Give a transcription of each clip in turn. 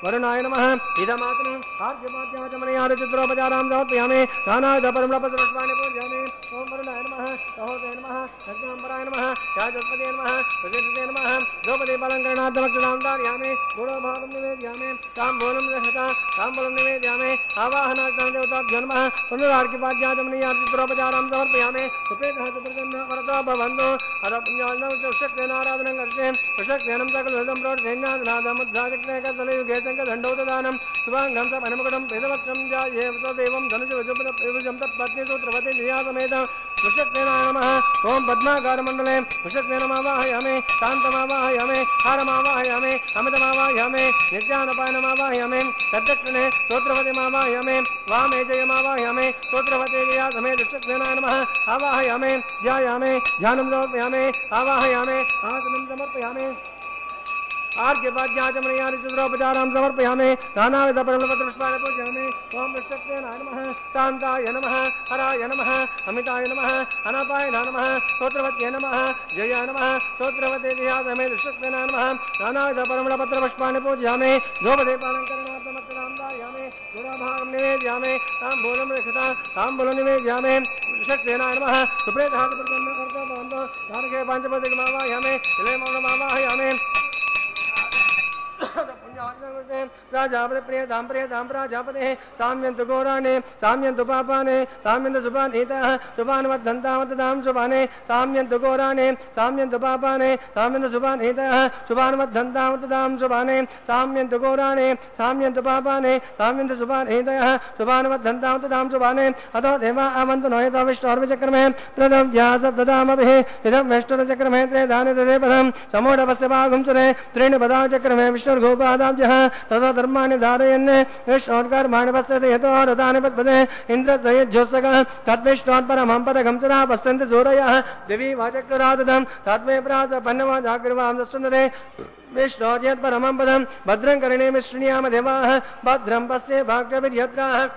वरुणाय नमः इदमात्मन आर्यमाद्याचमनयार चित्रोपचारां समर्पयामि नानाविधपरिमलपत्रपुष्पाणि पूजयामि ओम वरुणाय नमः सहोदय नमः रत्नाम्बराय नमः याजस्पते नमः प्रदेशते नमः द्रौपदीपालङ्करणार्थमक्षदां धारयामि गुणभागं निवेदयामि ताम्बूलं दशता ताम्बूलं निवेदयामि आवाहनार्थं देवताभ्यो नमः पुनरार्घ्यपाद्याचमनयार चित्रोपचारां समर्पयामि सुपेतः चतुर्गन्धः वरदो भवन्तु अथ पुण्यार्णं चक्षुषेनाराधनं कर्तव्यं प्रशक्तेनं सकलविधं प्रोढ्येनाधनादमुद्राजक्नेकदलयुगे दंडोदानम शुभांगम स अनुमकुटम वेदवत्रम जाये देवं धनुजं तत्पत्नीसूत्रवती नियासमेत वृषक्तेनाय नमः ओम पद्माकारमण्डले वृषक्तेन आवाहयामि शान्तमावाहयामि हारमावाहयामि अमितमावाहयामि नित्यानपायनमावाहयामि तद्दक्षिणे सूत्रवतीमावाहयामि वामे जयमावाहयामि सूत्रवती नियासमे वृषक्तेनाय नमः आवाहयामि ध्यायामि ध्यानं समर्पयामि आवाहयामि आसनं समर्पयामि आर्घ्यपाद्याचमनयार चित्रोपचारां समर्पयामि नानाविधपरिमलपत्रपुष्पाणि पूजयामि ओम वृषक्तेनाय नमः शान्ताय नमः हराय नमः अमिताय नमः अनपाय नमः स्तोत्रवत्यै नमः जयाय नमः स्तोत्रवते ध्यायामि वृषक्तेनाय नमः नानाविधपरिमलपत्रपुष्पाणि पूजयामि धूपदीपालङ्करणार्थमक्षदां धारयामि गुणभागं निवेदयामि ताम्बूलं रक्षता ताम्बूलं निवेदयामि वृषक्तेनाय नमः सुप्रेतः प्रसन्नकर्तो भवन्तु तारके पञ्चपदिकमावाहयामि विलयमौनमावाहयामि राजापति प्रियतां प्रियतां प्राजापते साम्यन्तु घोराणे साम्यन्तु पापाने साम्यन्तु शुभानीताः शुभान्वर्धन्तामततां शुभाने साम्यन्तु घोराणे साम्यन्तु पापाने साम्यन्तु शुभानीताः शुभान्वर्धन्तामततां शुभाने साम्यन्तु घोराणे साम्यन्तु पापाने साम्यन्तु शुभानीताः शुभान्वर्धन्तामततां शुभाने अतो देवा आवन्तु नो यतो विष्णोर्विचक्रमे प्रदव्यासप्तदामभिः इदं विष्णुर्चक्रमे त्रेधानि तदे पदं समूढपस्य भागं सुरे त्रीणि पदां चक्रमे विष्णुर्गोपादाब्जः तथा धर्माणि धारयन् विष्णोर्कर्माणि पश्यति यतो रथानि पद्मते इन्द्रस्यज्योत्सकः तद्विष्णोत्परमं पदकं सदा पश्यन्ति सूरयः दिवि वाचक्रादतं तद्मे प्रासपन्नवा जागृवां दस्सुन्दते विष्णोर्यत्परमं पदं भद्रं करणेमि शृणुयाम देवाः भद्रं पश्ये भाग्यभिर्यत्राः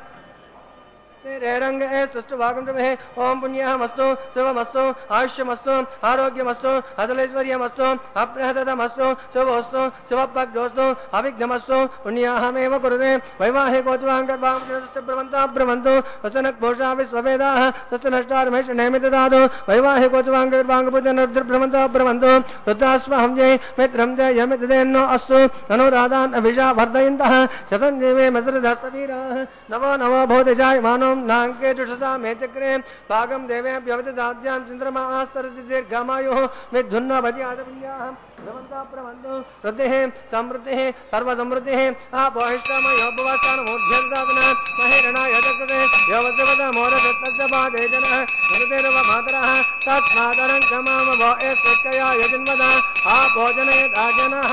रंग सुष्टुभागं मे ओम पुण्यमस्तु शुभमस्तु आयुष्यमस्तु आरोग्यमस्तु अचलेश्वर्यमस्तु अप्रहतमस्तु शुभोस्तु शुभपग्नोस्तु अविघ्नमस्तु पुण्याहमेव कुरुते वैवाहिकोचवाङ्गर्भांब्रवन्तु वसनक्पोषा विश्ववेदाः सस्तनष्टारमेष नैमित दातु वैवाहिकोचवाङ्गर्भाङ्गपुजनर्भ्रवन्तु रुद्रास्वहं जय मित्रं जय यमितदेन्नो अस्तु अनुराधान् अभिषा वर्धयन्तः शतं देवे मसृधस्तवीराः नवो नवो भूतिजाय मानो नांके जुषसा मे चक्रे भागं देवेभ्यवददाद्यां चन्द्रमास्तरति दीर्घमायुः विद्धुन्न भज्यादपुण्याः भ्रमन्ता प्रवन्तु वृद्धिः समृद्धिः सर्वसमृद्धिः आपोहिष्टमयोपवासानमूर्ध्यन्तात्मना महिरणाय जगते यवद्वद मोरदत्तस्य जनः मरुतेरव मातरः तस्मादरं क्षमाम भो एस्कया यजन्मदा आभोजनयदाजनः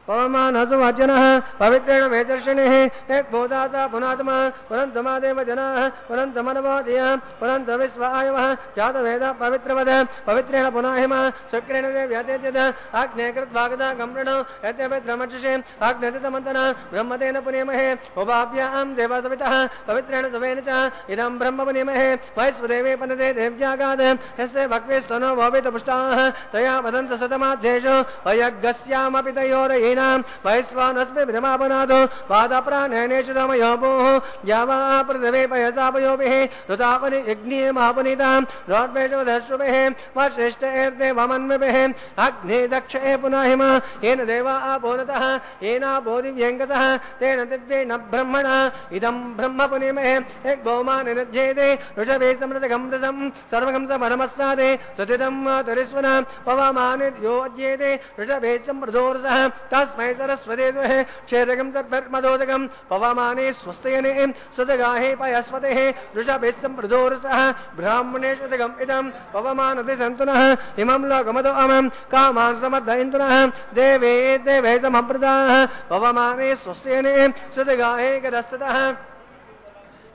पवमानसुवाचनः पवित्रेण वेदर्शनेः एक बोधाता पुनात्मा पुनन्तमादेव जनाः पुनन्तमनवोदय पुनन्तविश्वायवः जातवेद पवित्रवद पवित्रेण पुनाहिमा शुक्रेण देव्यातेत्यद आग्नेयकृत्वागता गम्रणो यद्यपद्रमक्षसे आग्नेयतमन्तन ब्रह्मतेन पुनीमहे उपाभ्यां देवसवितः पवित्रेण सवेन च इदं ब्रह्म पुनीमहे वैश्वदेवे पनते देव्यागाद यस्य भक्तिस्तनो भवितपुष्टाः तया वदन्त शतमाध्येषु वयग्गस्यामपि तयोरये वैश्वानस्मि ब्रह्मापनादो पादप्राणेषु रमयोभोः यावा पृथिवे पयसापयोभिः ऋतापनि यज्ञे महापुनीतां रोद्वेषवधश्रुभिः वश्रेष्ठैर्ते वमन्विभिः अग्ने दक्षे पुनः हिम येन देवा आपोनतः येनापोदिव्यङ्गतः तेन दिव्येन ब्रह्मणा इदं ब्रह्म पुनीमहे एक भौमान् निरुध्येते ऋषभे समृतगं रसं सर्वगं समरमस्तादे सुतितं तरिस्वना पवमान् योज्येते ऋषभे समृद्धोरसः तस्मै सरस्वती दुहे क्षेत्रगं सर्वमदोदकं पवमाने स्वस्त्यने सदगाहे पयस्वतेः वृषभेः सम्प्रदोरसः ब्राह्मणेषु दगम् इदं पवमानति सन्तु नः इमं लोकमदो अमं कामान् समर्थयन्तु नः देवे देवे समप्रदाः पवमाने स्वस्त्यने सदगाहे गदस्ततः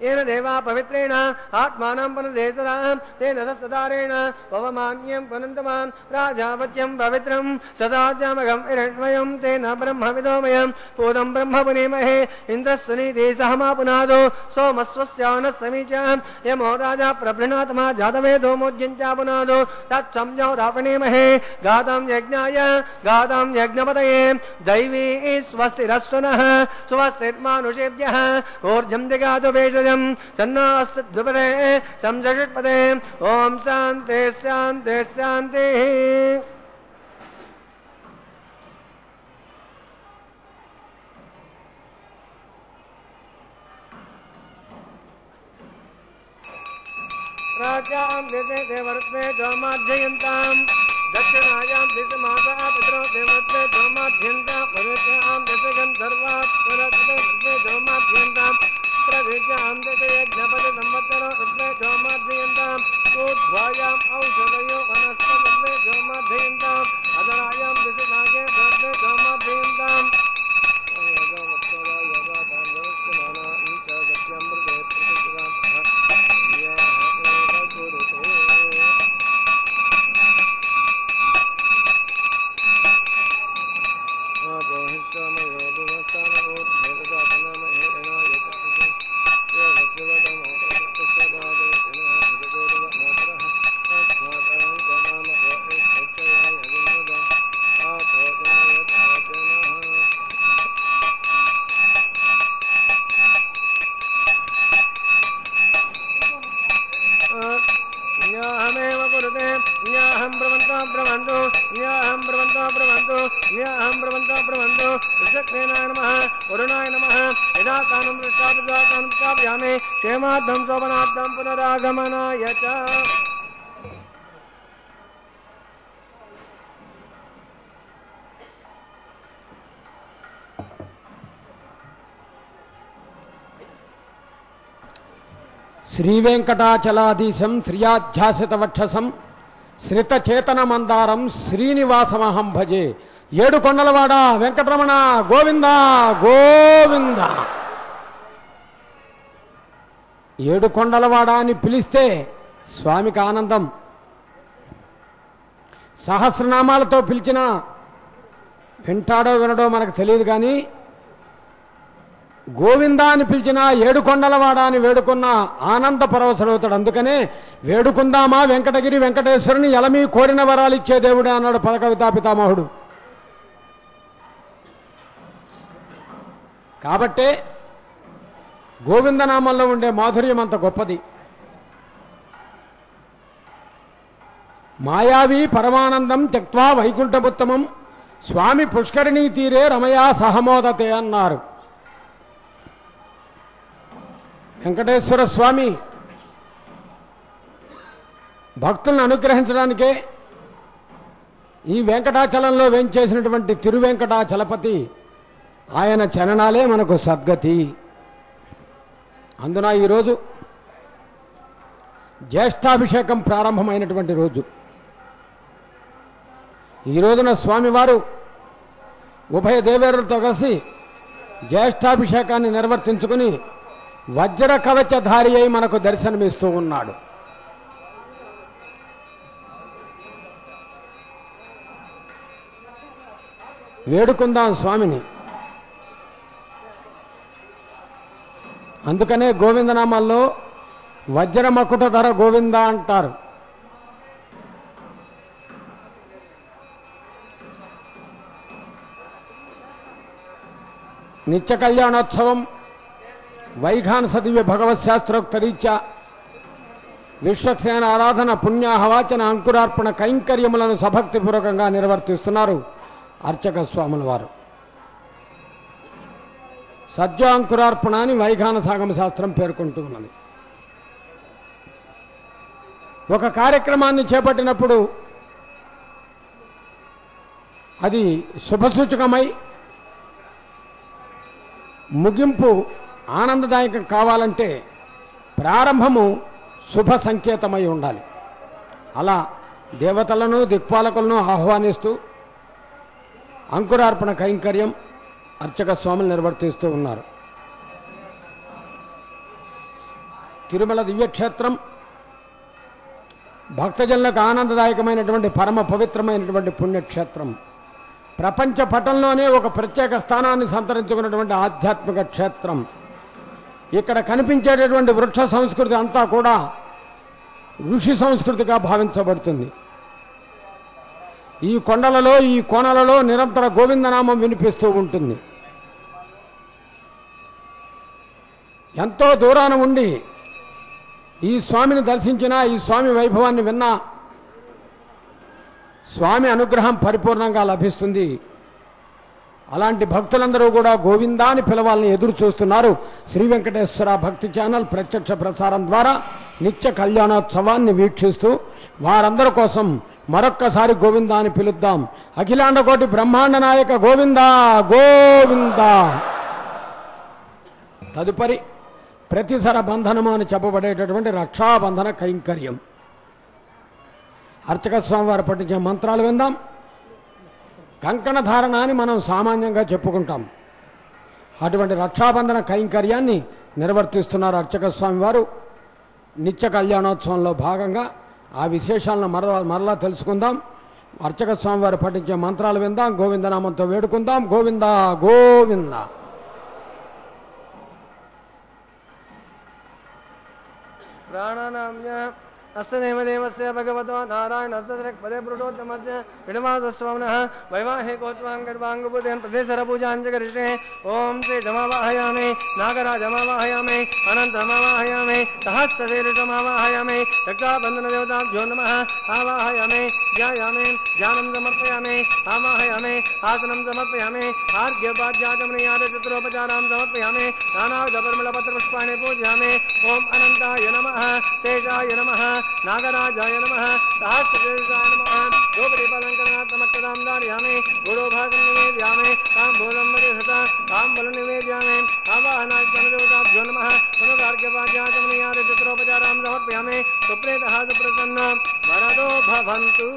येन देवा पवित्रेण आत्मानं पुनर्देशराः तेन सस्तदारेण पवमान्यं पुनन्तमान् राजावत्यं पवित्रं सदाज्यामगं हिरण्मयं तेन ब्रह्मविदोमयं पूतं ब्रह्म पुनीमहे इन्द्रस्वनीति सहमापुनादो सोमस्वस्यानः समीचा यमो राजा प्रभृणात्मा जातवेदो मोद्यञ्चा पुनादो तत्संज्ञो रापणीमहे गातं यज्ञाय गातं यज्ञपतये दैवी स्वस्तिरस्तु नः स्वस्तिर्मानुषेभ्यः ऊर्जं दिगातु भेषज सन्नास्तद्विपदे संसषट्पदे ओम शांति शांति शांति राजां देते देवर्ते जोमाध्ययन्तां दक्षिणायां दिशमासा पितरो देवर्ते जोमाध्यन्तां परेत्यां दशगं सर्वात् परत्ते जोमाध्यन्तां प्रवेश्यां दशे यज्ञपद संवत्सरो रत्ने जोमाध्ययन्ताम् ऊर्ध्वायाम् औषधयो वनस्पतये जोमाध्ययन्ताम् अधरायां दिशनागे रत्ने जोमाध्ययन्ताम् क्षेमार्थं शोभनार्थं पुनरागमनाय च శ్రీవేంకటాచలాధీశం శ్రియాధ్యాసితవక్షసం శ్రితచేతనమందారం శ్రీనివాసమహం భజే. ఏడు కొండలవాడ వెంకటరమణ గోవింద గోవింద. ఏడు కొండలవాడ అని పిలిస్తే స్వామికి ఆనందం. సహస్రనామాలతో పిలిచినా వింటాడో వినడో మనకు తెలియదు, కానీ గోవిందా అని పిలిచినా ఏడు కొండలవాడ అని వేడుకున్న ఆనంద పరవశుడవుతాడు. అందుకనే వేడుకుందామా వెంకటగిరి వెంకటేశ్వరుని ఎలమీ కోరిన వరాలిచ్చే దేవుడే అన్నాడు పదకవితా పితామహుడు. కాబట్టే గోవిందనామంలో ఉండే మాధుర్యం అంత గొప్పది. మాయావి పరమానందం త్యక్వా వైకుంఠముత్తమం స్వామి పుష్కరిణీ తీరే రమయా సహమోదతే అన్నారు. వెంకటేశ్వర స్వామి భక్తులను అనుగ్రహించడానికే ఈ వెంకటాచలంలో వేంచేసినటువంటి తిరువెంకటాచలపతి ఆయన చరణాలే మనకు సద్గతి. అందున ఈరోజు జ్యేష్ఠాభిషేకం ప్రారంభమైనటువంటి రోజు. ఈ రోజున స్వామివారు ఉభయ దేవేరులతో కలిసి జ్యేష్ఠాభిషేకాన్ని నిర్వర్తించుకుని వజ్ర కవచధారి అయి మనకు దర్శనమిస్తూ ఉన్నాడు. వేడుకుందాం స్వామిని. అందుకనే గోవిందనామాల్లో వజ్రమకుటధర గోవింద అంటారు. నిత్య కళ్యాణోత్సవం వైఖానస దివ్య భగవత్శాస్త్రోక్తరీత్యా విశ్వక్సేన ఆరాధన పుణ్యాహవాచన అంకురార్పణ కైంకర్యములను సభక్తిపూర్వకంగా నిర్వర్తిస్తున్నారు అర్చక స్వాముల వారు. సద్యాంకురార్పణ అని వైఖానసాగమ శాస్త్రం పేర్కొంటూ ఉన్నది. ఒక కార్యక్రమాన్ని చేపట్టినప్పుడు అది శుభసూచకమై ముగింపు ఆనందదాయకం కావాలంటే ప్రారంభము శుభ సంకేతమై ఉండాలి. అలా దేవతలను దిక్పాలకులను ఆహ్వానిస్తూ అంకురార్పణ కైంకర్యం అర్చక స్వాములు నిర్వర్తిస్తూ ఉన్నారు. తిరుమల దివ్యక్షేత్రం భక్తజనులకు ఆనందదాయకమైనటువంటి పరమ పవిత్రమైనటువంటి పుణ్యక్షేత్రం. ప్రపంచ పటంలోనే ఒక ప్రత్యేక స్థానాన్ని సంతరించుకున్నటువంటి ఆధ్యాత్మిక క్షేత్రం. ఇక్కడ కనిపించేటటువంటి వృక్ష సంస్కృతి అంతా కూడా ఋషి సంస్కృతిగా భావించబడుతుంది. ఈ కొండలలో ఈ కోణలలో నిరంతర గోవిందనామం వినిపిస్తూ ఉంటుంది. ఎంతో దూరాన ఉండి ఈ స్వామిని దర్శించినా, ఈ స్వామి వైభవాన్ని విన్నా స్వామి అనుగ్రహం పరిపూర్ణంగా లభిస్తుంది. అలాంటి భక్తులందరూ కూడా గోవిందాని పిలవాలని ఎదురు చూస్తున్నారు. శ్రీ వెంకటేశ్వర భక్తి ఛానల్ ప్రత్యక్ష ప్రసారం ద్వారా నిత్య కళ్యాణోత్సవాన్ని వీక్షిస్తూ వారందరి కోసం మరొక్కసారి గోవిందాని పిలుద్దాం. అఖిలాండ కోటి బ్రహ్మాండ నాయక గోవిందా గోవిందా. తదుపరి ప్రతిసర బంధనము అని చెప్పబడేటటువంటి రక్షాబంధన కైంకర్యం. అర్చక స్వామి వారు పఠించే మంత్రాలు విందాం. కంకణ ధారణ అని మనం సామాన్యంగా చెప్పుకుంటాం. అటువంటి రక్షాబంధన కైంకర్యాన్ని నిర్వర్తిస్తున్నారు అర్చక స్వామి వారు. నిత్య కళ్యాణోత్సవంలో భాగంగా ఆ విశేషాలను మరలా తెలుసుకుందాం. అర్చక స్వామి వారు పఠించే మంత్రాలు విందాం. గోవిందనామంతో వేడుకుందాం. గోవిందా గోవిందా. ప్రాణానామ్య అస్య దేవదేవస్య భగవతో నారాయణస్య త్రిక్పదే పురుషోత్తమస్య విడమాసస్వామినః వైవాహికోత్సవం గర్వాంగబుధేన్ ప్రదేశరపూజాంచ కరిష్యే. ఓం శ్రీ జమావాహయామి నాగరాజమావాహయామి అనంతమావాహయామి సహస్రశీర్షమావాహయామి రక్షాబంధనదేవతాభ్యో నమః ఆవాహయామి ధ్యాయామి ధ్యానం సమర్పయామి ఆవాహయామి ఆసనం సమర్పయామి ఆర్ఘ్యపాద్యాచమనీయాద చతురోపచారాం సమర్పయామి నానావిధపరిమళపత్రపుష్పాణి పూజయామి. ఓం అనంతాయ నమః శేషాయ నమః నాగరాజాయ నమః సహస్రశీర్షాయ నమః గోపదీపాలంకరణాత్మక్షతాం ధారయామి. గురోభాగం నివేదయామి తాంబూలం వరిహత తాంబూలం నివేదయామి ఆవాహనాదేవతాభ్యో నమః పునరార్ఘ్యపాద్యాచమనీయాద చతురోపచారాం సమర్పయామి. సుప్రీతః సుప్రసన్నో వరదో భవంతు.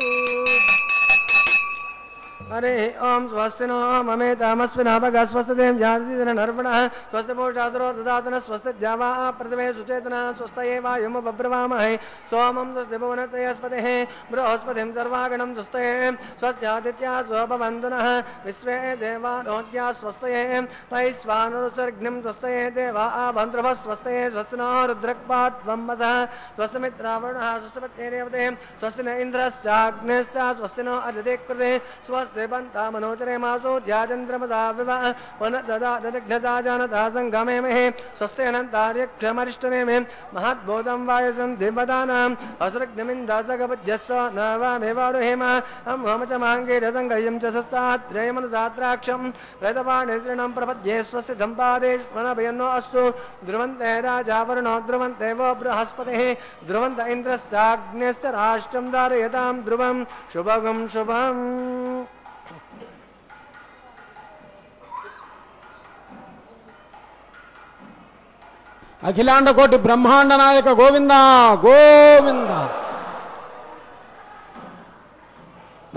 हरे ओम स्वस्ति नो ममेतामस्विना भग स्वस्तिदेव जातिनर्पणः स्वस्ति पोषादरो ददातन स्वस्ति द्यावा प्रथमे सुचेतना स्वस्तये वायुम बब्रवामहे सोमं स्वस्ति भुवनस्पतिः बृहस्पतिं सर्वागणं स्वस्तये स्वस्त्यादित्या स्वभवन्तुनः विश्वे देवानोद्या स्वस्तये वैश्वानरुसर्ग्निं स्वस्तये देवा भन्द्रभः स्वस्तये स्वस्ति नो रुद्रक्पाट्वम्बसः स्वस्ति मित्रावरुणः स्वस्ति पत्नीरेवते स्वस्ति न इन्द्रश्चाग्नेश्च स्वस्ति नो अदितिकृते स्वस्ति बंता मनोचरे मासो ध्याचंद्रमदा विवाह वन ददा दग्धदा जानता संगमे महे स्वस्ते अनंतार्यक्षमरिष्टने में महद्बोधं वायसं देवदानाम् असृग्नमिन्दासगपद्यस्व नवामेवारुहेम हम होमच मांगे रसंगयं च सस्तात्रयमनसात्राक्षं वेदपाणे श्रीणं प्रपद्ये स्वस्ति धम्पादेश्वनभयन्नो अस्तु ध्रुवन्ते राजावरुणो ध्रुवन्ते वो बृहस्पतिः ध्रुवन्त इन्द्रश्चाग्नेश्च राष्ट्रं धारयतां ध्रुवं शुभगं शुभम्. అఖిలాండ కోటి బ్రహ్మాండ నాయక గోవింద గోవింద.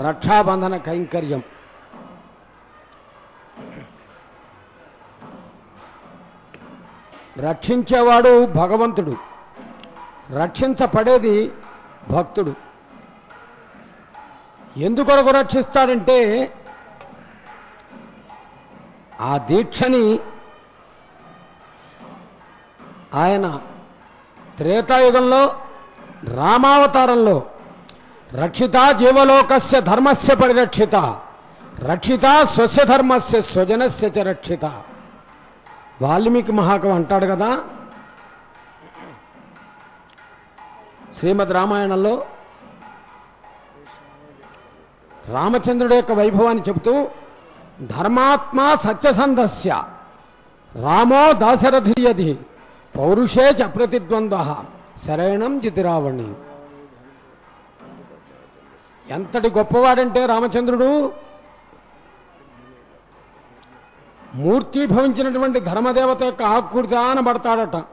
రక్షాబంధన కైంకర్యం. రక్షించేవాడు భగవంతుడు, రక్షించబడేది భక్తుడు. ఎందుకొరకు రక్షిస్తాడంటే ఆ దీక్షని ఆయన త్రేతాయుగంలో రామావతారంలో రక్షిత జీవలోకస్య ధర్మస్య పరిరక్షిత రక్షిత స్వస్య ధర్మస్య స్వజనస్య చ రక్షిత. వాల్మీకి మహాకవి అంటాడు కదా, శ్రీమద్ రామాయణంలో రామచంద్రుడి యొక్క వైభవాన్ని చెబుతూ ధర్మాత్మా సత్యసంధస్య రామో దాశరథీయది పౌరుషే చ ప్రతిద్వంద్వ శరణం జితిరావణి. ఎంతటి గొప్పవాడంటే రామచంద్రుడు మూర్తీభవించినటువంటి ధర్మదేవత యొక్క ఆకృతి అనబడతాడట.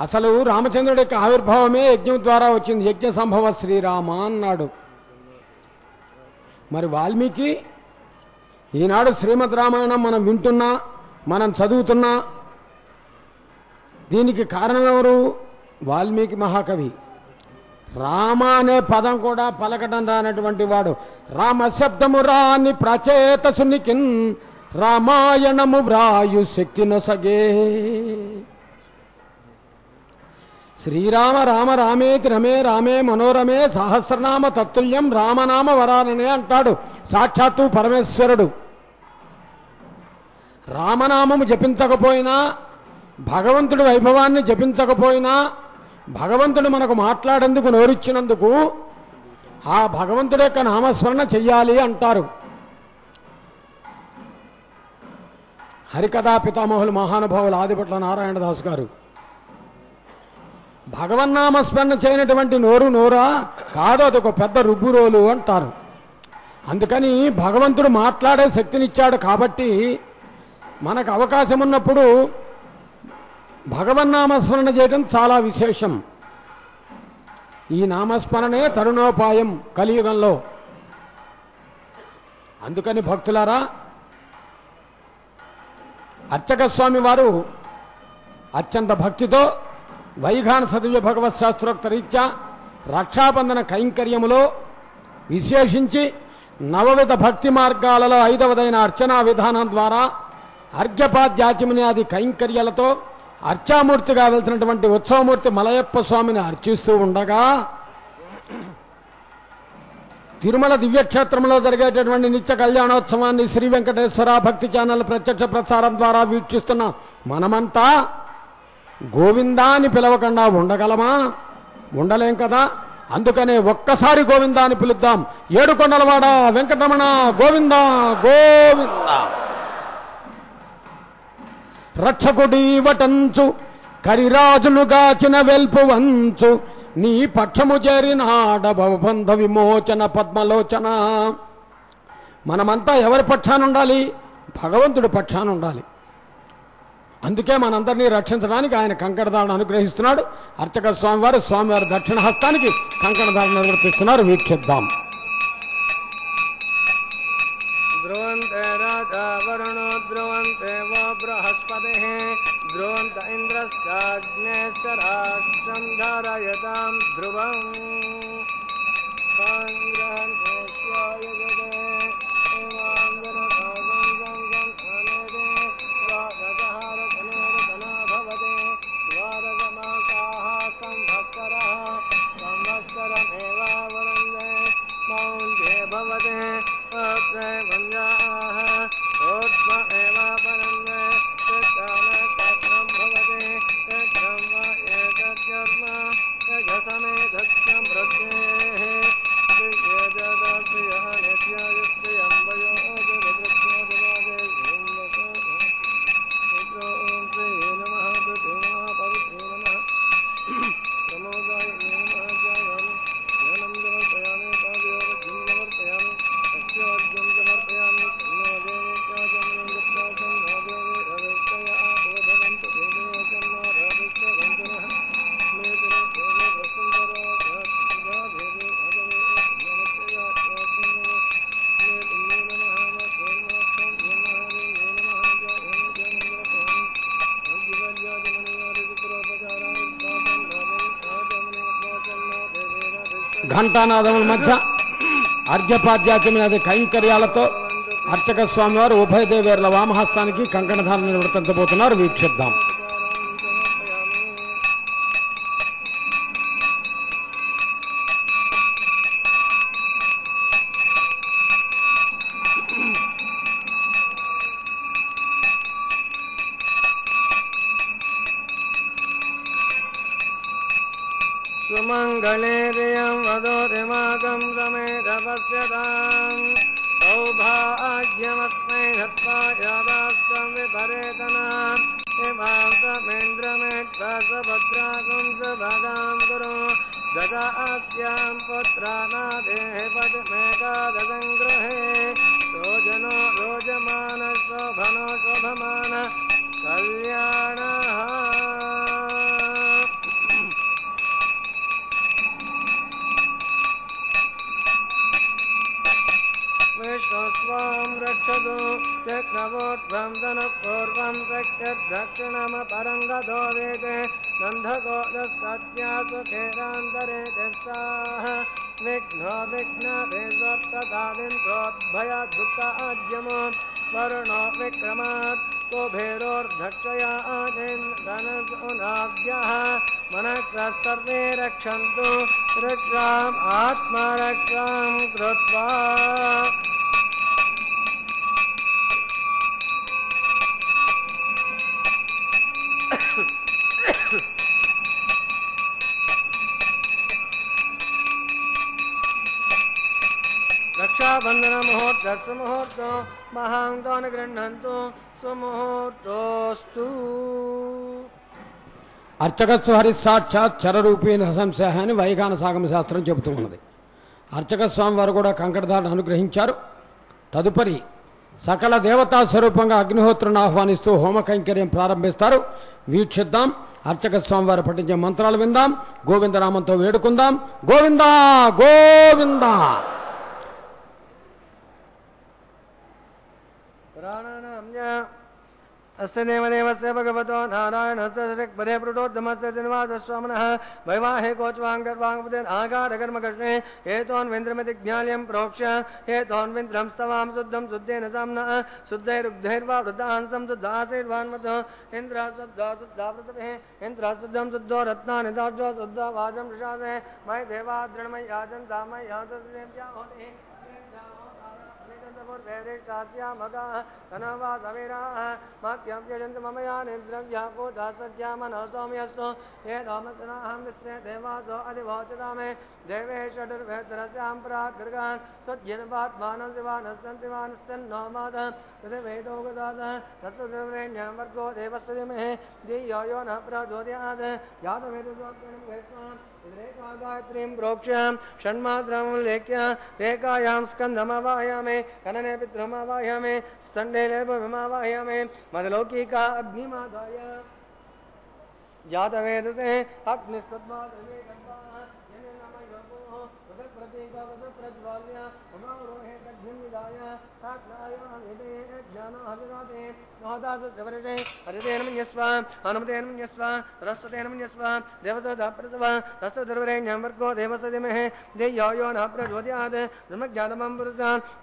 అసలు రామచంద్రుడి యొక్క ఆవిర్భావమే యజ్ఞం ద్వారా వచ్చింది. యజ్ఞ సంభవ శ్రీరామ అన్నాడు. మరి వాల్మీకి ఈనాడు శ్రీమద్ రామాయణం మనం వింటున్నా, మనం చదువుతున్నా, దీనికి కారణం ఎవరు? వాల్మీకి మహాకవి. రామ అనే పదం కూడా పలకడం రానటువంటి వాడు. రామశబ్దము రాని ప్రచేతసునికిన్ రామాయణము వ్రాయు శక్తి నొసగే. శ్రీరామ రామ రామేతి రమే రామే మనోరమే సహస్రనామ తత్తుల్యం రామనామ వరాననే అంటాడు సాక్షాత్తు పరమేశ్వరుడు. రామనామము జపించకపోయినా, భగవంతుడి వైభవాన్ని జపించకపోయినా, భగవంతుడు మనకు మాట్లాడేందుకు నోరిచ్చినందుకు ఆ భగవంతుడి యొక్క నామస్మరణ చెయ్యాలి అంటారు. హరికథా పితామహులు మహానుభావులు ఆదిభట్ల నారాయణదాస్ గారు భగవన్నామస్మరణ చేయనటువంటి నోరు నోరా కాదు, అదొక పెద్ద రుబ్బురోలు అంటారు. అందుకని భగవంతుడు మాట్లాడే శక్తినిచ్చాడు కాబట్టి మనకు అవకాశం ఉన్నప్పుడు భగవన్నామస్మరణ చేయడం చాలా విశేషం. ఈ నామస్మరణే తరుణోపాయం కలియుగంలో. అందుకని భక్తులారా, అర్చక స్వామి వారు అత్యంత భక్తితో వైఘాన సదివ్య భగవత్ శాస్త్రోక్త రీత్యా రక్షాబంధన కైంకర్యములో విశేషించి నవవిధ భక్తి మార్గాలలో 5వదైన అర్చనా విధానం ద్వారా అర్ఘ్యపాద్యాచమనాది కైంకర్యాలతో అర్చామూర్తిగా వెళ్తున్నటువంటి ఉత్సవమూర్తి మలయప్ప స్వామిని అర్చిస్తూ ఉండగా, తిరుమల దివ్యక్షేత్రంలో జరిగేటటువంటి నిత్య కళ్యాణోత్సవాన్ని శ్రీ వెంకటేశ్వర భక్తి ఛానల్ ప్రత్యక్ష ప్రసారం ద్వారా వీక్షిస్తున్న మనమంతా గోవిందా అని పిలవకుండా ఉండగలమా? ఉండలేం కదా. అందుకనే ఒక్కసారి గోవిందా అని పిలుద్దాం. ఏడుకొండలవాడ వెంకటరమణ గోవిందా గోవిందా. రక్షకుడి వటంచు కరిరాజులు గాచిన వెల్పు వంచు నీ పక్షము చేరినాడ భవబంధ విమోచన పద్మలోచన. మనమంతా ఎవరి పక్షాన ఉండాలి? భగవంతుడి పక్షాన ఉండాలి. అందుకే మనందరినీ రక్షించడానికి ఆయన కంకణధారణ అనుగ్రహిస్తున్నాడు. అర్చక స్వామివారు స్వామివారి దక్షిణ హస్తానికి కంకణధారణ నిర్వర్తిస్తున్నారు. వీక్షిద్దాం. ధ్రువంతే రాజా వరుణో ధ్రువంతే వో బృహస్పతిః ధ్రువంత ఇంద్రశ్చాగ్నేశ్వరాష్ట్రం ధారయతాం ధ్రువం ఘంటానాదముల మధ్య అర్ఘ్యపాద్యాచమనాది కైంకర్యాలతో అర్చక స్వామివారు ఉభయదేవేర్ల వామహస్తానికి కంకణధారణ నిర్వర్తించబోతున్నారు. వీక్షిద్దాం. सुमंगले रियं वदोरिमागं समेधपश्यतां सौभाग्यमस्मै धत्वा यादास्तं विपरेतनाम् इमां समेन्द्रमेट्सभद्रागं सुभगां गुरु ददास्यां पुत्रानादेः पद्मेकादसङ्गृहे रोजनो रोजमान शोभनो शोभमान कल्याण विष्णुस्वां रक्षतु चक्रवोद्भं धनुपूर्वं दक्षिणमपरङ्गतो वेदे नन्धगोदस्तत्या सुखेरान्तरे तिष्ठाः विघ्नो विघ्नभेदोत्तदादिन्द्रोद्भयदुःखाद्यमो वरुणो विक्रमात् कुबेरोर्धक्षया धनसुनाभ्यः मनः सर्वे रक्षन्तु रक्षाम् आत्मरक्षां कृत्वा रक्षाबंधन मुहूर्त सुमुहूर्त महांतो गृह्णन्तु सुमुहूर्तोस्तु అర్చకస్సు హరి సాక్షాత్ చరరూపేణ హంసః అని వైఖాన సాగమ శాస్త్రం చెబుతూ ఉన్నది. అర్చక స్వామి వారు కూడా కంకణధారణ అనుగ్రహించారు. తదుపరి సకల దేవతా స్వరూపంగా అగ్నిహోత్రుని ఆహ్వానిస్తూ హోమ కైంకర్యం ప్రారంభిస్తారు. వీక్షిద్దాం. అర్చక స్వామి వారు పఠించే మంత్రాలు విందాం. గోవిందనామంతో వేడుకుందాం. గోవిందా గోవిందా. अस्य देवदेवस्य भगवतो नारायणस्य ऋक्पदे प्लुटोद्यमस्य श्रीनिवासस्वामिनः वैवाहिकोच्वाङ्गर्वाङ्गपदेन आकारकर्मकृष्णे हेतोन्विन्द्रमतिज्ञाल्यं प्रोक्ष्य हेतोन्विन्द्रं स्तवां शुद्धं शुद्धेन साम्नः शुद्धैरुग्धैर्वा वृद्धांसं शुद्धासेर्वान्मतो इन्द्रः शुद्धो शुद्धा पृथिवीः इन्द्रः शुद्धं शुद्धो रत्नानि दार्जो शुद्धो वाचं प्रसादे मयि देवा दृढमय्याजन्ता मय्यातदेव्या होतिः ममया निद्रव्याको दासज्ञा मनः सौम्यस्तु ये दामचनाहं विस्मे देवासो अधिवोचता मे देवे षडर्वेतरस्यां प्राग्रगान् सज्जनवात्मानं शिवानः सन्तिवानस्तन्नो मातः पृथिवेदो गदातः तत्सुदेवरेण्यं वर्गो देवस्य धीमहि धियो यो नः प्रचोदयात् यातवेदोक्तं गायत्रीं प्रोक्ष्य षण्मात्रां उल्लेख्य रेखायां स्कन्धमवाहयामि कनने पितृमवाहयामि स्तण्डे लेपमावाहयामि मदलौकिका अग्निमादाय जातवेदसे अग्निसद्माद्रवे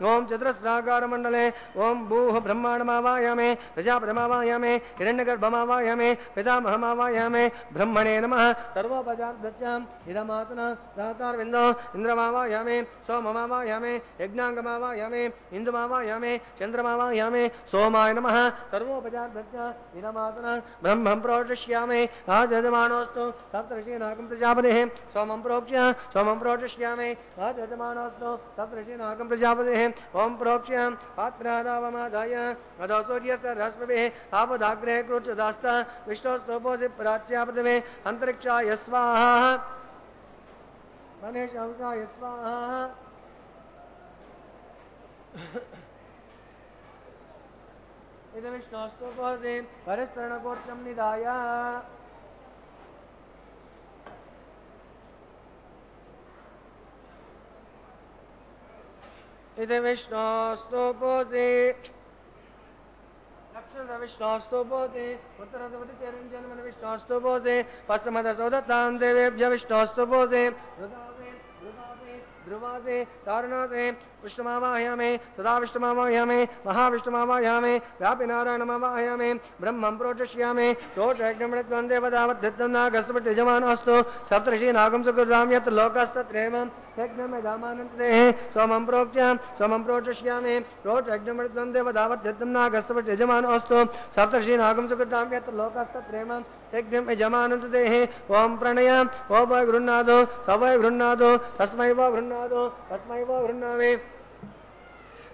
ओम चतुरस्राकार मंडले ओम भूः ब्रह्मांडमावाहयामि प्रजापतिमावाहयामि हिरण्यगर्भमावाहयामि पितामहमावाहयामि ब्रह्मणे नमः सर्वोपचारदर्शम् इदमात्मना रातारविन्दो इंद्रमावाहयामि सोममावाहयामि यज्ञांगमावाहयामि इंदुमावाहयामि चंद्रमावाहयामि सोमाय नमः सर्वोपचारदर्शम् इदमात्मना ब्रह्मं प्रोक्षयामि राजयजमानोऽस्तु सप्तर्षीनाकं प्रजापतिः सोमं प्रोक्षयामि राजयजमानोऽस्तु सप्तर्षीनाकं प्रजापतिः ओम प्रोक्ष्य पात्रादावमादाय अधो सूर्यस्य रश्मिभिः आपदाग्रे क्रोचदास्त विष्णोस्तोपोऽसि प्राच्यापदमे अंतरिक्षाय स्वाहा गणेशांशाय स्वाहा इदं विष्णोस्तोपोऽसि परिस्तरणकोर्चं निधाय इदं विष्णोस्तोपोऽसि विष्णोस्तुपोते उत्तरदवति चरञ्जनमन विष्णोस्तुपोते पश्चिमदसोदतां देवेभ्य विष्णोस्तुपोते ध्रुवासे तारणासे विष्णुमावाहयामि सदा विष्णुमावाहयामि महाविष्णुमावाहयामि व्यापि नारायणमावाहयामि ब्रह्मं प्रोक्षयामि प्रोक्षयज्ञमृत्वं देवतावद्धं नागस्पतिजमानोऽस्तु सप्तर्षीनागं सुकृतां यत् लोकस्तत्रैवं यज्ञमेधामानन्देः सोमं प्रोक्षयामि प्रोक्षयज्ञमृत्वं देवतावद्धं नागस्पतिजमानोऽस्तु सप्तर्षीनागं सुकृतां यत् लोकस्तत्रैवं यज्ञं यजमानन्देः ओम प्रणय ओम गृह्णादो सवै गृह्णादो तस्मै वो गृह्णामि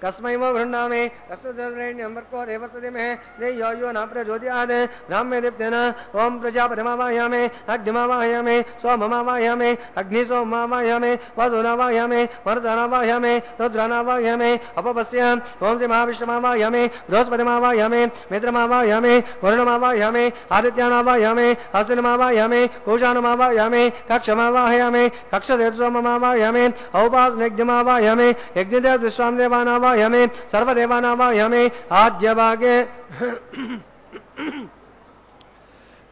कस्मै वो गृह्णामि कस्तुरेण्यं वर्को देवसदिमहे देयो यो न प्रचोदयात् ब्राह्मे दीप्तेन ओम प्रजापतिमावाहयामि अग्निमावाहयामि सोममावाहयामि अग्निसोममावाहयामि वसुनावाहयामि वरुणमावाहयामि रुद्रमावाहयामि अपपश्याम ओम श्री महाविष्णुमावाहयामि बृहस्पतिमावाहयामि मित्रमावाहयामि वरुणमावाहयामि आदित्यानावाहयामि अश्विनमावाहयामि कुशानमावाहयामि कक्षमावाहयामि कक्षदेवसोममावाहयामि औपासनयज्ञमावाहयामि यज्ञदेव विश्वामदेवानावाहयामि सर्वदेवानावाहयामि आद्यभागे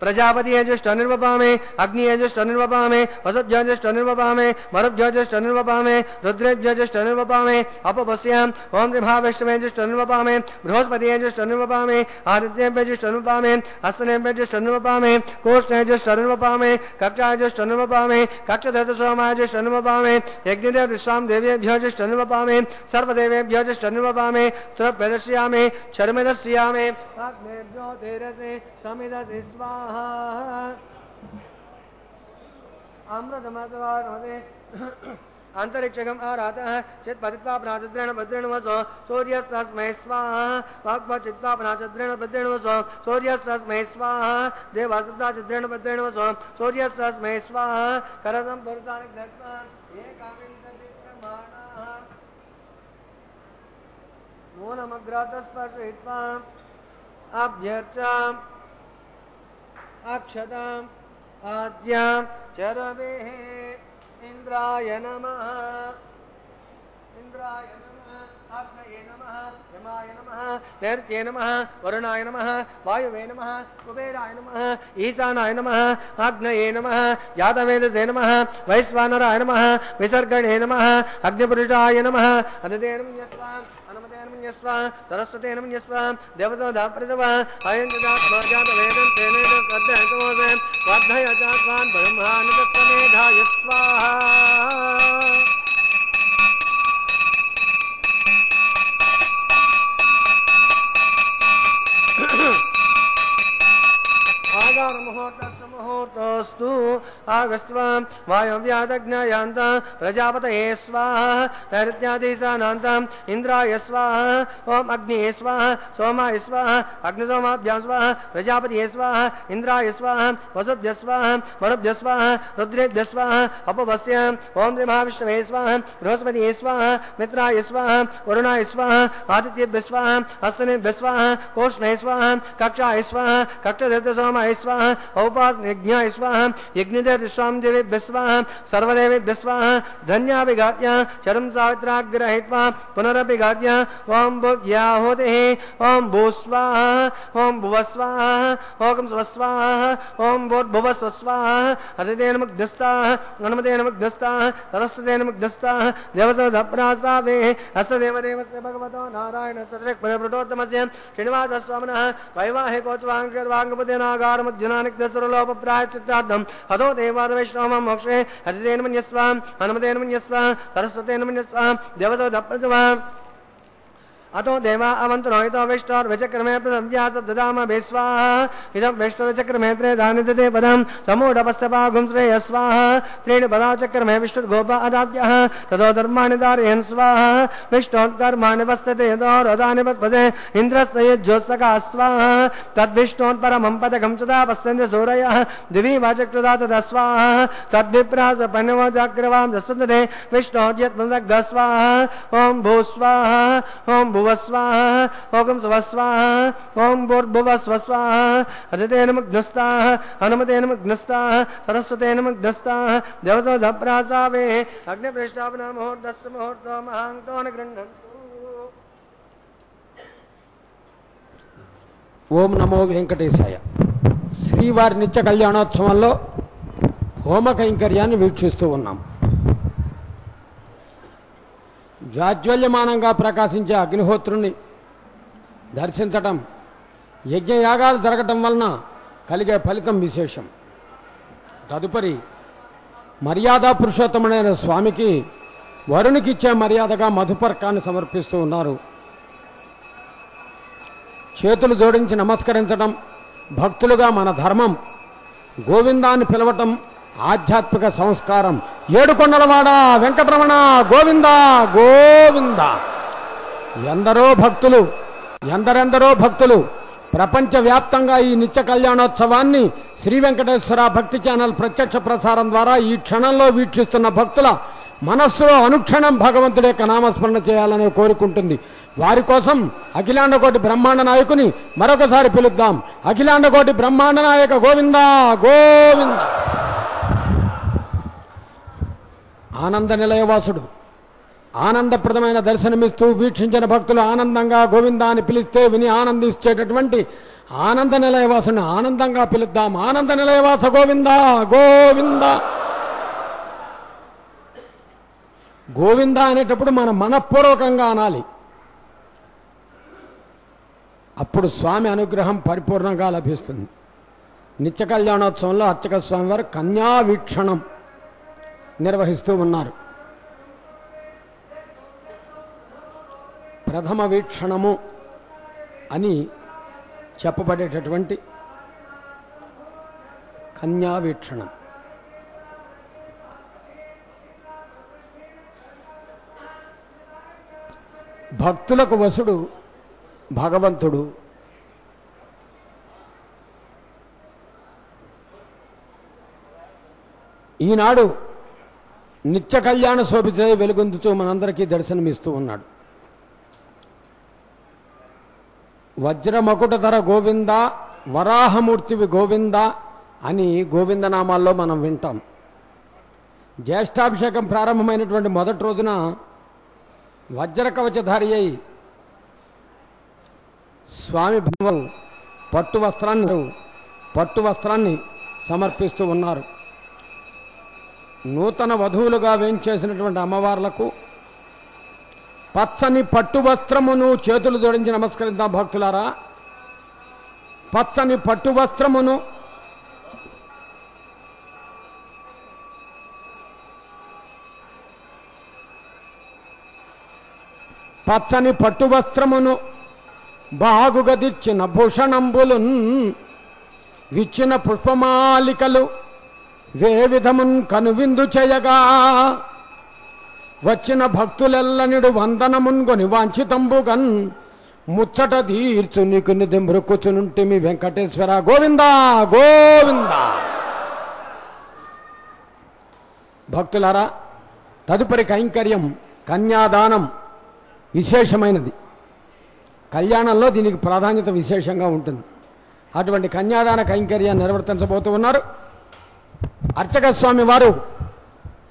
प्रजापति ज्येष्ठ निर्वपामे अग्नि ज्येष्ठ निर्वपामे वसुभ्य ज्येष्ठ निर्वपामे मरुभ्य ज्येष्ठ निर्वपामे रुद्रेभ्य ज्येष्ठ निर्वपामे अपपश्याम ओम त्रिभाविष्णवे ज्येष्ठ निर्वपामे बृहस्पति ज्येष्ठ निर्वपामे आदित्येभ्य ज्येष्ठ निर्वपामे अश्विनेभ्य ज्येष्ठ निर्वपामे कोष्ठे ज्येष्ठ निर्वपामे कक्षाय ज्येष्ठ निर्वपामे कक्षधर्तसोमाय ज्येष्ठ निर्वपामे यज्ञदेव विश्वाम देवेभ्य ज्येष्ठ निर्वपामे सर्वदेवेभ्य ज्येष्ठ निर्वपामे तुरभ्यदर्शयामि चर्मदर्शयामि अग्निर्ज्योतिरसि समिदसि स्वाहा अमृतमसवानोदे अंतरिक्षगम आरातः चित् पतित्वा प्राचद्रेण भद्रेण वसो सूर्यस्तस्मै स्वाहा वाक्पचित्वा प्राचद्रेण भद्रेण वसो सूर्यस्तस्मै स्वाहा देवासुद्धा चिद्रेण भद्रेण वसो सूर्यस्तस्मै स्वाहा करसं पुरुषानि दत्त्वा एकाविंशतिक्रमाणाः मूलमग्रातस्पर्शयित्वा अभ्यर्चाम् अक्षताम् आद्यां चरवेः इंद्राय नमः अग्नये नमः यमाय नमः नैऋत्ये नमः वरुणाय नमः वायुवे नमः कुबेराय नमः ईशानाय नमः अग्नये नमः जातवेदसे नमः वैश्वानराय नमः विसर्गणे नमः अग्निपुरुषाय नमः अदितेर्मन्यस्वा अनुमतेर्मन्यस्वा सरस्वतेर्मन्यस्वा देवतोदाप्रसवा अयञ्जदात्मा जातवेदं तेनेन श्रद्धयतमोदे वर्धयजात्वान् ब्रह्मानुतत्वमेधाय स्वाहा मुहूर्तस्तु आगस्त्वा वायव्यादग्नयान्ता प्रजापतये स्वाहा नैऋत्यादिशानान्ता इंद्राय स्वाहा ओम अग्निये स्वाहा सोमाय स्वाहा अग्निसोमाभ्यां स्वाहा प्रजापतये स्वाहा इंद्राय स्वाहा वसुभ्य स्वाहा वरुभ्य स्वाहा रुद्रेभ्य स्वाहा अपवस्याम ओम महाविष्णवे स्वाहा बृहस्पतये स्वाहा मित्राय स्वाहा वरुणाय स्वाहा आदित्येभ्य स्वाहा हस्तनेभ्य स्वाहा कोष्णे स्वाहा कक्षाय स्वाहा कक्षधर्तसोमाय स्वाहा औपासनयज्ञाय स्वाहा यज्ञदेव विश्वामदेवेभ्यः स्वाहा सर्वदेवेभ्यः स्वाहा धन्याभिघात्य चरम सावित्राग्रहीत्वा पुनरभिघात्य ओम भुज्याहोतिः ओम भूस्वाहा ओम भुवस्वाहा ओम स्वस्वाहा ओम भूर्भुवस्वस्वाहा अदितेन मुग्धस्ताः अनुमतेन मुग्धस्ताः सरस्वतेन मुग्धस्ताः देवसदप्रासावे अस्य देवदेवस्य भगवतो नारायणस्य त्रिक्परप्रोटोत्तमस्य श्रीनिवासस्वामिनः वैवाहिकोच्वाङ्गर्वाङ्गपतेनागारमज्जनानिग्धसुरलोपप्रायश्चित्तार्थं हतो देवादवैष्णवं मोक्षे हतितेन मन्यस्वा हनुमतेन मन्यस्वा सरस्वतेन मन्यस्वा देवसदप्रसवा अतो देवा अवन्तरोहितो विष्टोर्विचक्रमे प्रथम्यासब्ददाम भेस्वाहा इदं विष्टुर्विचक्रमे त्रेधानि ददे पदं समूढपस्तपागुं श्रेयस्वाहा त्रीणि पदाचक्रमे विष्णुर्गोपा अदाद्यः ततो धर्माणि धारयन् स्वाहा विष्णोत्कर्माणि वस्तते यतोरदानि वस्पसे इन्द्रस्य यज्जोत्सका स्वाहा तद्विष्णोत्परमं पदकं सदा पश्यन्ति सूरयः दिवि वाचक्रदा तदा स्वाहा तद्विप्रास पन्नवो जाग्रवां जसुन्दते विष्णोर्यत्मदग्ध स्वाहा ॐ भूस्वाहा ॐ भुवस्वाहा ओम स्वस्वाहा ओम भूर्भुवस्वस्वाहा अदितेन मुग्धस्ताः हनुमतेन मुग्धस्ताः सरस्वतेन मुग्धस्ताः देवसोदप्रासावे अग्निप्रेष्ठापना मुहूर्तस्य मुहूर्तो महान्तो न गृह्णन्तु। ఓం నమో వెంకటేశాయ. శ్రీవారి నిత్య కళ్యాణోత్సవంలో హోమ కైంకర్యాన్ని వీక్షిస్తూ ఉన్నాం. జాజ్వల్యమానంగా ప్రకాశించే అగ్నిహోత్రుని దర్శించటం, యజ్ఞయాగాలు జరగటం వలన కలిగే ఫలితం విశేషం. తదుపరి మర్యాదా పురుషోత్తముడైన స్వామికి వరుణికిచ్చే మర్యాదగా మధుపర్కాన్ని సమర్పిస్తూ ఉన్నారు. చేతులు జోడించి నమస్కరించడం భక్తులుగా మన ధర్మం. గోవిందాన్ని పిలవటం ఆధ్యాత్మిక సంస్కారం. ఏడుకొండలవాడ వెంకటరమణ గోవింద గోవింద. ఎందరెందరో భక్తులు ప్రపంచవ్యాప్తంగా ఈ నిత్య కళ్యాణోత్సవాన్ని శ్రీ వెంకటేశ్వర భక్తి ఛానల్ ప్రత్యక్ష ప్రసారం ద్వారా ఈ క్షణంలో వీక్షిస్తున్న భక్తుల మనస్సులో అనుక్షణం భగవంతుడి యొక్క నామస్మరణ చేయాలని కోరుకుంటుంది. వారి కోసం అఖిలాండకోటి బ్రహ్మాండ నాయకుని మరొకసారి పిలుద్దాం. అఖిలాండకోటి బ్రహ్మాండ నాయక గోవింద గోవింద. ఆనంద నిలయవాసుడు ఆనందప్రదమైన దర్శనమిస్తూ వీక్షించిన భక్తులు ఆనందంగా గోవిందా అని పిలిస్తే విని ఆనందించేటటువంటి ఆనంద నిలయవాసుని ఆనందంగా పిలుద్దాం. ఆనంద నిలయవాస గోవింద గోవింద. గోవింద అనేటప్పుడు మనం మనఃపూర్వకంగా అనాలి. అప్పుడు స్వామి అనుగ్రహం పరిపూర్ణంగా లభిస్తుంది. నిత్య కళ్యాణోత్సవంలో అర్చక స్వామి వారు కన్యా వీక్షణం నిర్వహిస్తూ ఉన్నారు. ప్రథమ వీక్షణము అని చెప్పబడేటటువంటి కన్యా వీక్షణం. భక్తులకు వసుడు భగవంతుడు. ఈనాడు నిత్య కళ్యాణ శోభితే వెలుగొందుతూ మనందరికీ దర్శనమిస్తూ ఉన్నాడు. వజ్రమకుటధర గోవింద, వరాహమూర్తివి గోవింద అని గోవిందనామాల్లో మనం వింటాం. జ్యేష్ఠాభిషేకం ప్రారంభమైనటువంటి మొదటి రోజున వజ్రకవచధారి అయి స్వామి భగవాను పట్టు వస్త్రాన్ని సమర్పిస్తూ ఉన్నారు. నూతన వధువులుగా వేంచేసినటువంటి అమ్మవార్లకు పచ్చని పట్టు వస్త్రమును చేతులు జోడించి నమస్కరిద్దాం భక్తులారా. పచ్చని పట్టు వస్త్రమును బాగుగదిచ్చిన భూషణంబులున్ విచ్చిన పుష్పమాలికలు వే విధమున్ కనువిందు చేయగా వచ్చిన భక్తులెల్లనిడు వందనమున్గొని వాంఛితంబుగన్ ముచ్చట తీర్చు నీకు నిధి మృక్కుచునుంటిమి వెంకటేశ్వర గోవింద గోవింద. భక్తులారా, తదుపరి కైంకర్యం కన్యాదానం విశేషమైనది. కళ్యాణంలో దీనికి ప్రాధాన్యత విశేషంగా ఉంటుంది. అటువంటి కన్యాదాన కైంకర్యాన్ని నిర్వర్తించబోతూ ఉన్నారు. అర్చక స్వామి వారు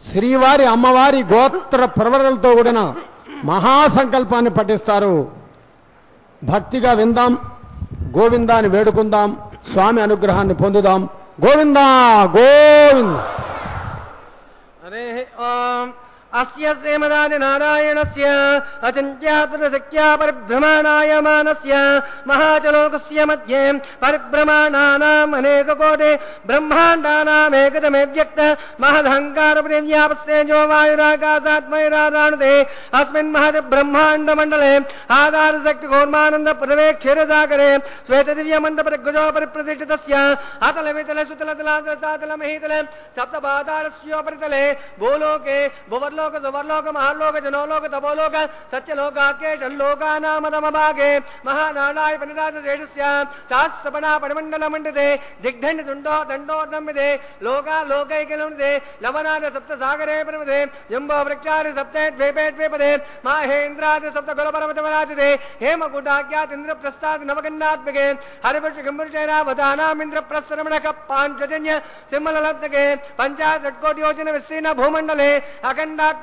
శ్రీవారి అమ్మవారి గోత్ర ప్రవరలతో కూడిన మహాసంకల్పాన్ని పఠిస్తారు. భక్తిగా విందాం, గోవిందాన్ని వేడుకుందాం, స్వామి అనుగ్రహాన్ని పొందుదాం. గోవింద గోవింద. హరే ఓం. అస్య శ్రీమదాది నారాయణస్య అచింత్యాత్మశక్త్యా పరిభ్రమణాయమానస్య మహాచలోకస్య మధ్యే పరిభ్రమణానాం అనేకకోటి బ్రహ్మాండానామేకతమే వ్యక్త మహదహంకార పృథివ్యాపస్తేజో వాయురాకాశాత్మైరారాణుతే అస్మిన్ మహద్ బ్రహ్మాండమండలే ఆధారశక్తి కూర్మానంద పదవే క్షీరసాగరే శ్వేతదివ్యమండపరిగ్గుజో పరిప్రతిష్ఠితస్య అతల వితల సుతల తలాతల మహీతలే సప్తపాతాళస్యోపరితలే భూలోకే భువర్లో సువర్లోక మహాలోక జనోలోక తపోలోక సత్యలోకాకేశల్లోకానామదమభాగే మహానాడాయ పనిరాజ శేషస్య శాస్త్రపణా పరిమండల మండితే దిగ్ధండి తుండో దండోర్నమిదే లోకా లోకైకలమిదే లవనాద సప్త సాగరే పరమదే జంబో వృక్షాది సప్తే ద్వీపే ద్వీపదే మహేంద్రాది సప్త కులపర్వతమరాజితే హేమకూటాఖ్యాతింద్ర ప్రస్థాది నవగండాత్మకే హరిపురుష గంభురుషైరావధానామింద్ర ప్రస్థరమణక పాంచజన్య సింహలలబ్ధకే పంచాశట్కోటి యోజన విస్తీర్ణ భూమండలే అఖండాత్మకే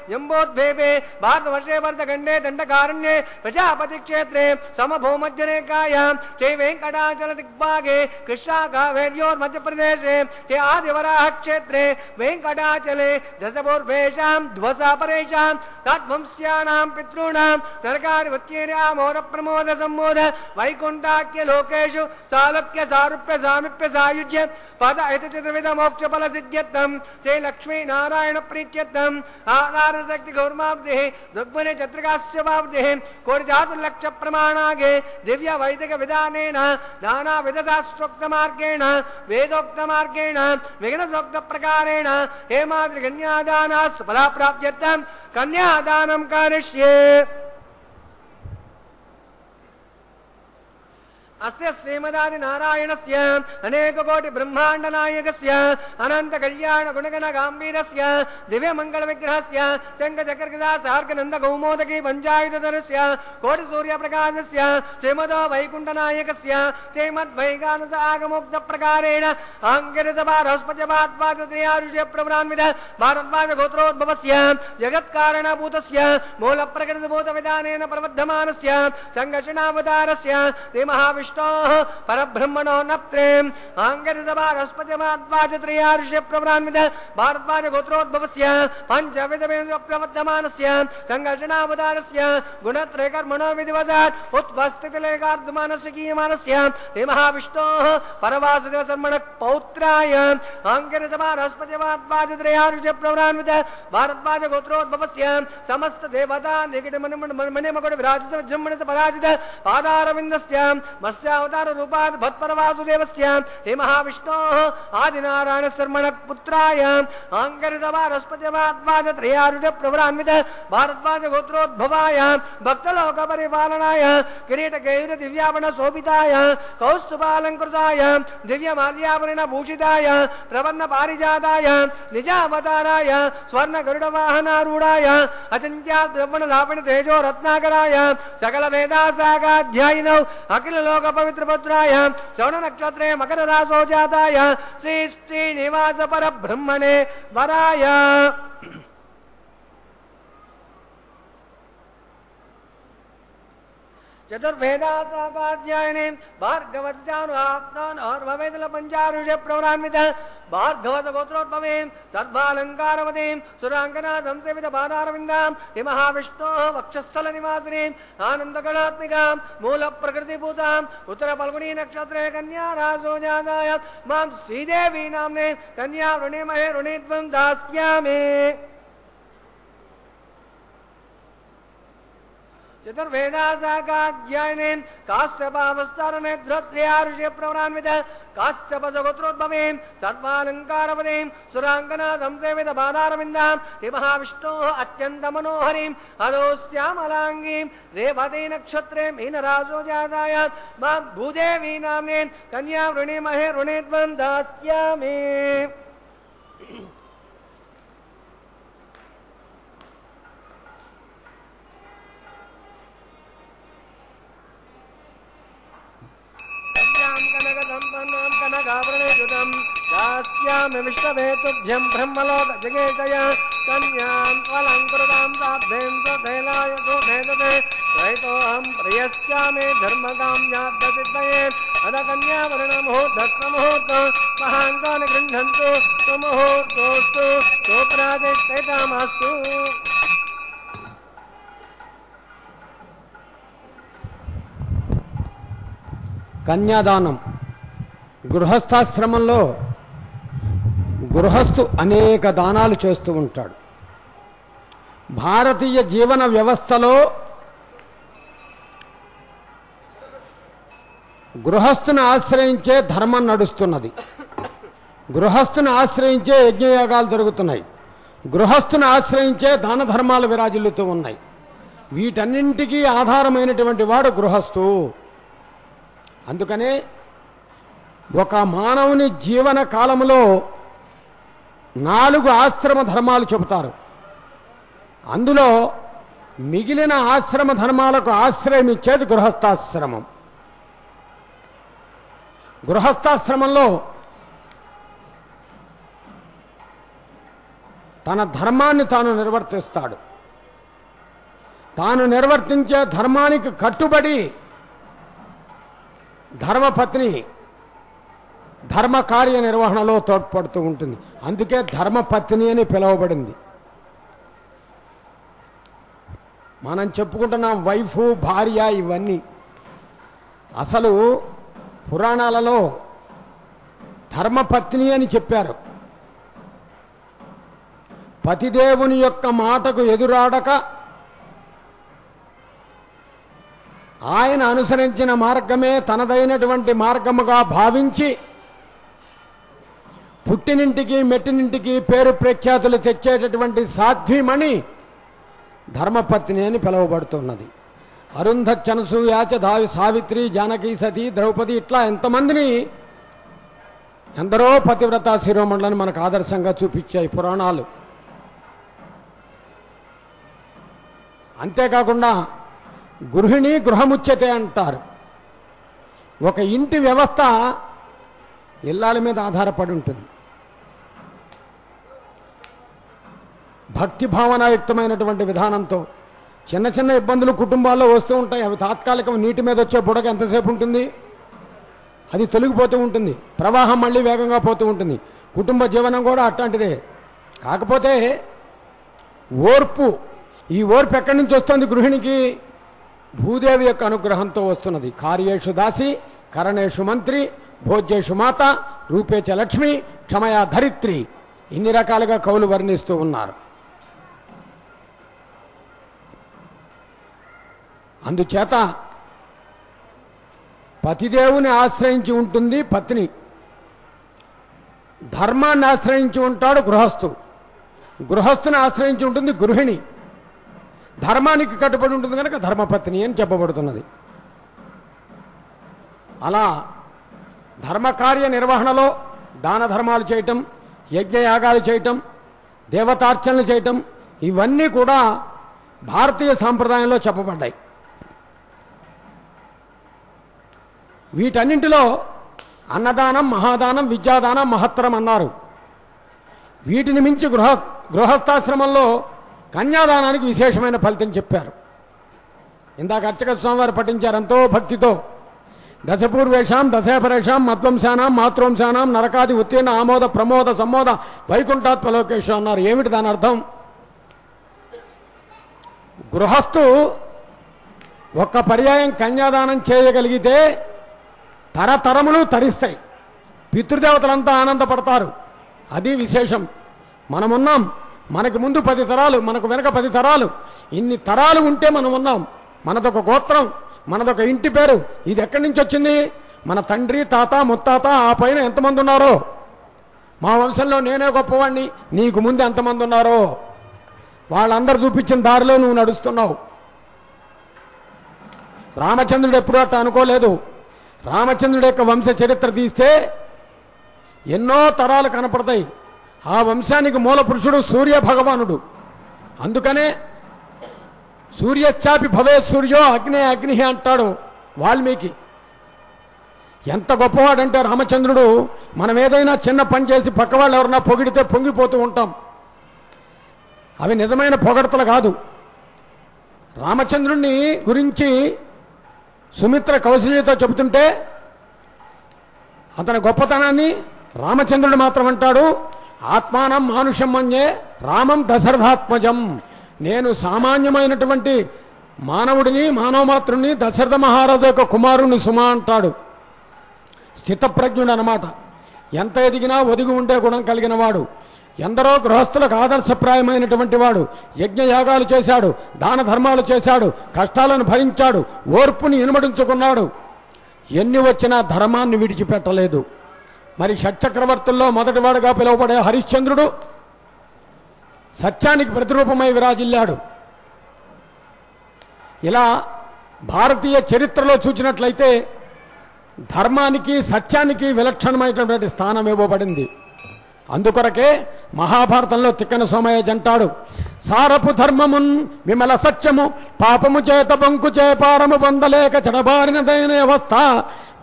జంబోద్భేపే భారతవర్షే వర్ధగండే దండకారణ్యే ప్రజాపతి క్షేత్రే సమభూమధ్యరేఖాయాం చై వెంకటాచల దిగ్భాగే కృష్ణాకావేర్యోర్ మధ్యప్రదేశే తే ఆదివరాహ క్షేత్రే వెంకటాచలే దశభూర్భేషాం ధ్వసాపరేషాం తద్వంశ్యానాం పితॄణాం నరకాదివత్యేర్యామోర ప్రమోద సంమోద వైకుంఠాఖ్య లోకేషు సాలోక్య సారూప్య సామీప్య సాయుజ్య పద ఇతి చతుర్విధ మోక్ష ఫల సిద్ధ్యర్థం చై లక్ష్మీ నారాయణ ప్రీత్యర్థం ఆధార శక్తి గౌర్మాబ్ధి రుగ్మణి చత్రికాస్యవాబ్ధి కోటి జాతుర్లక్ష ప్రమాణాగే దివ్య వైదిక విధానేన నానా విధ శాస్త్రోక్త మార్గేణ వేదోక్త మార్గేణ విఘ్నసోక్త ప్రకారేణ హేమాద్రి కన్యాదానాస్తు ఫలప్రాప్త్యర్థం కన్యాదానం కరిష్యే. अस्य श्रीमदादि नारायणस्य अनेक कोटि ब्रह्मांड नायकस्य अनंत कल्याण गुणगण गांभीरस्य दिव्य मंगल विग्रहस्य शंख चक्र गदा सार्क नंद गौमोदकी पंचायुधरस्य कोटि सूर्य प्रकाशस्य श्रीमदो वैकुंठ नायकस्य श्रीमद् वैगानस आगमोक्त प्रकारेण अंगिरसभा रस्पजपात्वाच त्रियारुष्य प्रवरान्वित भारद्वाज गोत्रोद्भवस्य जगत् कारणभूतस्य मूल प्रकृति भूत विधानेन प्रबद्धमानस्य संघर्षणावतारस्य श्री महाविष्णु परब्रह्मणो नप्त्रे अंगिरसभा रस्पजपात्वाच त्रियारुष्य प्रवरान्वित भारद्वाज गोत्रोद्भवस्य पंचविध प्रबद्धमानस्य संघर्षणावतारस्य गुणत्रय कर्मणो विधिवशात् उत्पस्थितिलेखार्धमानस्य कीयमानस्य श्री महाविष्णु परवासुदेव शर्मण पौत्राय अंगिरसभा रस्पजपात्वाच त्रियारुष्य प्रवरान्वित भारद्वाज गोत्रोद्भवस्य समस्त देवता निकट मणिमकुट विराजित विजृंभण पराजित पादारविंदस्य मत्स्यावतार रूपात् भट्टपरवासुदेवस्य हे महाविष्णु आदिनारायण शर्मण पुत्राय अंगिरसभा रस्पजपात्वाच त्रियारुष्य प्रवरान्वित भारद्वाज गोत्रोद्भवाय भक्तलोक परिपालनाय किरीट गैर दिव्याभरण शोभिताय कौस्तुभालंकृताय दिव्य माल्याभरण भूषिताय प्रपन्न पारिजाताय निजावताराय स्वर्ण गरुड़ वाहनारूढ़ाय अचिंत्या ब्रह्मण लावण तेजो रत्नाकराय सकल वेदासागाध्यायिनौ अखिल लोक पवित्र पुत्राय श्रवण नक्षत्रे मकर रासो जाताय श्री श्रीनिवास पर ब्रह्मणे वराय चतुर्वेदासागाध्यायिने भार्गवस्यानुआत्मान और भवेदल पंचारुष्य प्रवरान्वित भार्गवस गोत्रोद्भवे सर्वालंकारवतीं सुरांगना संसेवित बाधारविंदां महाविष्णो वक्षस्थल निवासिनीं आनंदगणात्मिकां मूल प्रकृति भूतां उत्तर फल्गुनी नक्षत्रे कन्या रासो जाताय मां श्रीदेवी नाम्ने कन्या ऋणिमहे ऋणित्वं दास्यामि चतुर्वेदासागाध्यायिने काश्यपावस्तारणे ध्रुत्रियारुष्य प्रवरान्वित काश्यपसगोत्रोद्भवे सर्वालंकारवतीं सुरांगना संसेवित बाधारविंदां महाविष्णोः अत्यंत मनोहरीं अदोश्यामलांगीं रेवती नक्षत्रे मीनरासो जाताय मां भूदेवी नाम्ने कन्या ऋणिमहे ऋणित्वं दास्यामि कनकाभरणयुतं दास्यामि विष्णवेतुभ्यं ब्रह्मलोक जगेतय कन्यां अलङ्कृतां साब्धें स्वधैलाय सुमेधते द्वैतोऽहं प्रियस्यामि धर्मकाम्यार्थसिद्धये अद कन्यावरणमुहूर्तमुहूर्त महान्तानि गृह्णन्तु सुमुहूर्तोऽस्तु सुप्रादिष्टेतामस्तु కన్యాదానం గృహస్థాశ్రమంలో గృహస్థు అనేక దానాలు చేస్తూ ఉంటాడు. భారతీయ జీవన వ్యవస్థలో గృహస్థుని ఆశ్రయించే ధర్మం నడుస్తున్నది. గృహస్థుని ఆశ్రయించే యజ్ఞయాగాలు జరుగుతున్నాయి. గృహస్థుని ఆశ్రయించే దాన ధర్మాలు విరాజిల్లుతూ ఉన్నాయి. వీటన్నింటికీ ఆధారమైనటువంటి వాడు గృహస్థు. అందుకనే ఒక మానవుని జీవన కాలంలో 4 ఆశ్రమ ధర్మాలు చెబుతారు. అందులో మిగిలిన ఆశ్రమ ధర్మాలకు ఆశ్రయం ఇచ్చేది గృహస్థాశ్రమం. గృహస్థాశ్రమంలో తన ధర్మాన్ని తాను నిర్వర్తిస్తాడు. తాను నిర్వర్తించే ధర్మానికి కట్టుబడి ధర్మపత్ని ధర్మ కార్య నిర్వహణలో తోడ్పడుతూ ఉంటుంది. అందుకే ధర్మపత్ని అని పిలువబడింది. మనం చెప్పుకుంటున్నాం వైఫు భార్య ఇవన్నీ. అసలు పురాణాలలో ధర్మపత్ని అని చెప్పారు. పతిదేవుని యొక్క మాటకు ఎదురాడక ఆయన అనుసరించిన మార్గమే తనదైనటువంటి మార్గముగా భావించి పుట్టినింటికి మెట్టినింటికి పేరు ప్రఖ్యాతులు తెచ్చేటటువంటి సాధ్వీమణి ధర్మపత్ని అని పిలువబడుతున్నది. అరుంధత్ అనసూయాచ సావిత్రి జానకి సతీ ద్రౌపది ఇట్లా ఎంతమందిని ఎందరో పతివ్రత శిరోమణులను మనకు ఆదర్శంగా చూపించాయి పురాణాలు. అంతేకాకుండా గృహిణి గృహముచ్యతే అంటారు. ఒక ఇంటి వ్యవస్థ ఇల్లాల మీద ఆధారపడి ఉంటుంది. భక్తి భావనాయుక్తమైనటువంటి విధానంతో చిన్న చిన్న ఇబ్బందులు కుటుంబాల్లో వస్తూ ఉంటాయి. అవి తాత్కాలికం. నీటి మీద వచ్చే బుడగ ఎంతసేపు ఉంటుంది, అది తొలగిపోతూ ఉంటుంది. ప్రవాహం మళ్ళీ వేగంగా పోతూ ఉంటుంది. కుటుంబ జీవనం కూడా అట్లాంటిదే. కాకపోతే ఓర్పు, ఈ ఓర్పు ఎక్కడి నుంచి వస్తుంది గృహిణికి? భూదేవి యొక్క అనుగ్రహంతో వస్తున్నది. కార్యేషు దాసి కరణేషు మంత్రి భోజ్యేషు మాత రూపేచ లక్ష్మి క్షమయా ధరిత్రి, ఇన్ని రకాలుగా కవులు వర్ణిస్తూ ఉన్నారు. అందుచేత పతిదేవుని ఆశ్రయించి ఉంటుంది పత్ని, ధర్మాన్ని ఆశ్రయించి ఉంటాడు గృహస్థు, గృహస్థుని ఆశ్రయించి ఉంటుంది గృహిణి, ధర్మానికి కట్టుబడి ఉంటుంది కనుక ధర్మపత్ని అని చెప్పబడుతున్నది. అలా ధర్మకార్య నిర్వహణలో దాన ధర్మాలు చేయటం, యజ్ఞయాగాలు చేయటం, దేవతార్చనలు చేయటం, ఇవన్నీ కూడా భారతీయ సాంప్రదాయంలో చెప్పబడ్డాయి. వీటన్నింటిలో అన్నదానం, మహాదానం, విద్యాదానం మహత్తరం అన్నారు. వీటిని మించి గృహస్థాశ్రమంలో కన్యాదానానికి విశేషమైన ఫలితం చెప్పారు. ఇందాక అర్చక స్వామివారు పఠించారు ఎంతో భక్తితో. దశపూర్వేషాం దశపరేషాం మధ్వంశానాం మాతృవంశానాం నరకాది ఉత్తీర్ణ ఆమోద ప్రమోద సమ్మోద వైకుంఠాత్మలోకేశం అన్నారు. ఏమిటి దాని అర్థం? గృహస్థు ఒక్క పర్యాయం కన్యాదానం చేయగలిగితే తరతరములు తరిస్తాయి, పితృదేవతలంతా ఆనందపడతారు. అది విశేషం. మనమున్నాం, మనకి ముందు 10 తరాలు, మనకు వెనక 10 తరాలు, ఇన్ని తరాలు ఉంటే మనం ఉన్నాం. మనదొక గోత్రం, మనదొక ఇంటి పేరు. ఇది ఎక్కడి నుంచి వచ్చింది? మన తండ్రి, తాత, ముత్తాత, ఆ పైన ఎంతమంది ఉన్నారో. మా వంశంలో నేనే గొప్పవాణ్ణి, నీకు ముందు ఎంతమంది ఉన్నారో వాళ్ళందరూ చూపించిన దారిలో నువ్వు నడుస్తున్నావు. రామచంద్రుడు ఎప్పుడు అట్లా అనుకోలేదు. రామచంద్రుడి యొక్క వంశ చరిత్ర తీస్తే ఎన్నో తరాలు కనపడతాయి. ఆ వంశానికి మూల పురుషుడు సూర్య భగవానుడు. అందుకనే సూర్యశ్చాపి భవే సూర్యో అగ్నే అగ్ని అంటాడు వాల్మీకి. ఎంత గొప్పవాడంటే రామచంద్రుడు, మనం ఏదైనా చిన్న పని చేసి పక్క వాళ్ళు ఎవరన్నా పొగిడితే పొంగిపోతూ ఉంటాం. అవి నిజమైన పొగడతలు కాదు. రామచంద్రుణ్ణి గురించి సుమిత్ర కౌశల్యతో చెబుతుంటే అతని గొప్పతనాన్ని రామచంద్రుడు మాత్రం అంటాడు, ఆత్మానం మానుషం మన్యే రామం దశరథాత్మజం. నేను సామాన్యమైనటువంటి మానవుడిని, మానవమాత్రుని, దశరథ మహారాజు యొక్క కుమారుణ్ణి సుమా అంటాడు. స్థితప్రజ్ఞుడు అన్నమాట. ఎంత ఎదిగినా ఒదిగి ఉండే గుణం కలిగిన వాడు. ఎందరో గృహస్థులకు ఆదర్శప్రాయమైనటువంటి వాడు. యజ్ఞయాగాలు చేశాడు, దాన ధర్మాలు చేశాడు, కష్టాలను భరించాడు, ఓర్పుని ఇనుమడించుకున్నాడు. ఎన్ని వచ్చినా ధర్మాన్ని విడిచిపెట్టలేదు. మరి షట్చక్రవర్తుల్లో మొదటివాడుగా పిలువబడే హరిశ్చంద్రుడు సత్యానికి ప్రతిరూపమై విరాజిల్లాడు. ఇలా భారతీయ చరిత్రలో చూసినట్లయితే ధర్మానికి, సత్యానికి విలక్షణమైనటువంటి స్థానం ఇవ్వబడింది. అందుకొరకే మహాభారతంలో తిక్కన సోమయ్య అంటాడు, సారపు ధర్మమున్ విమల సత్యము పాపము చేత బంకు చేపారము పొందలేక చెడబారినదైన అవస్థ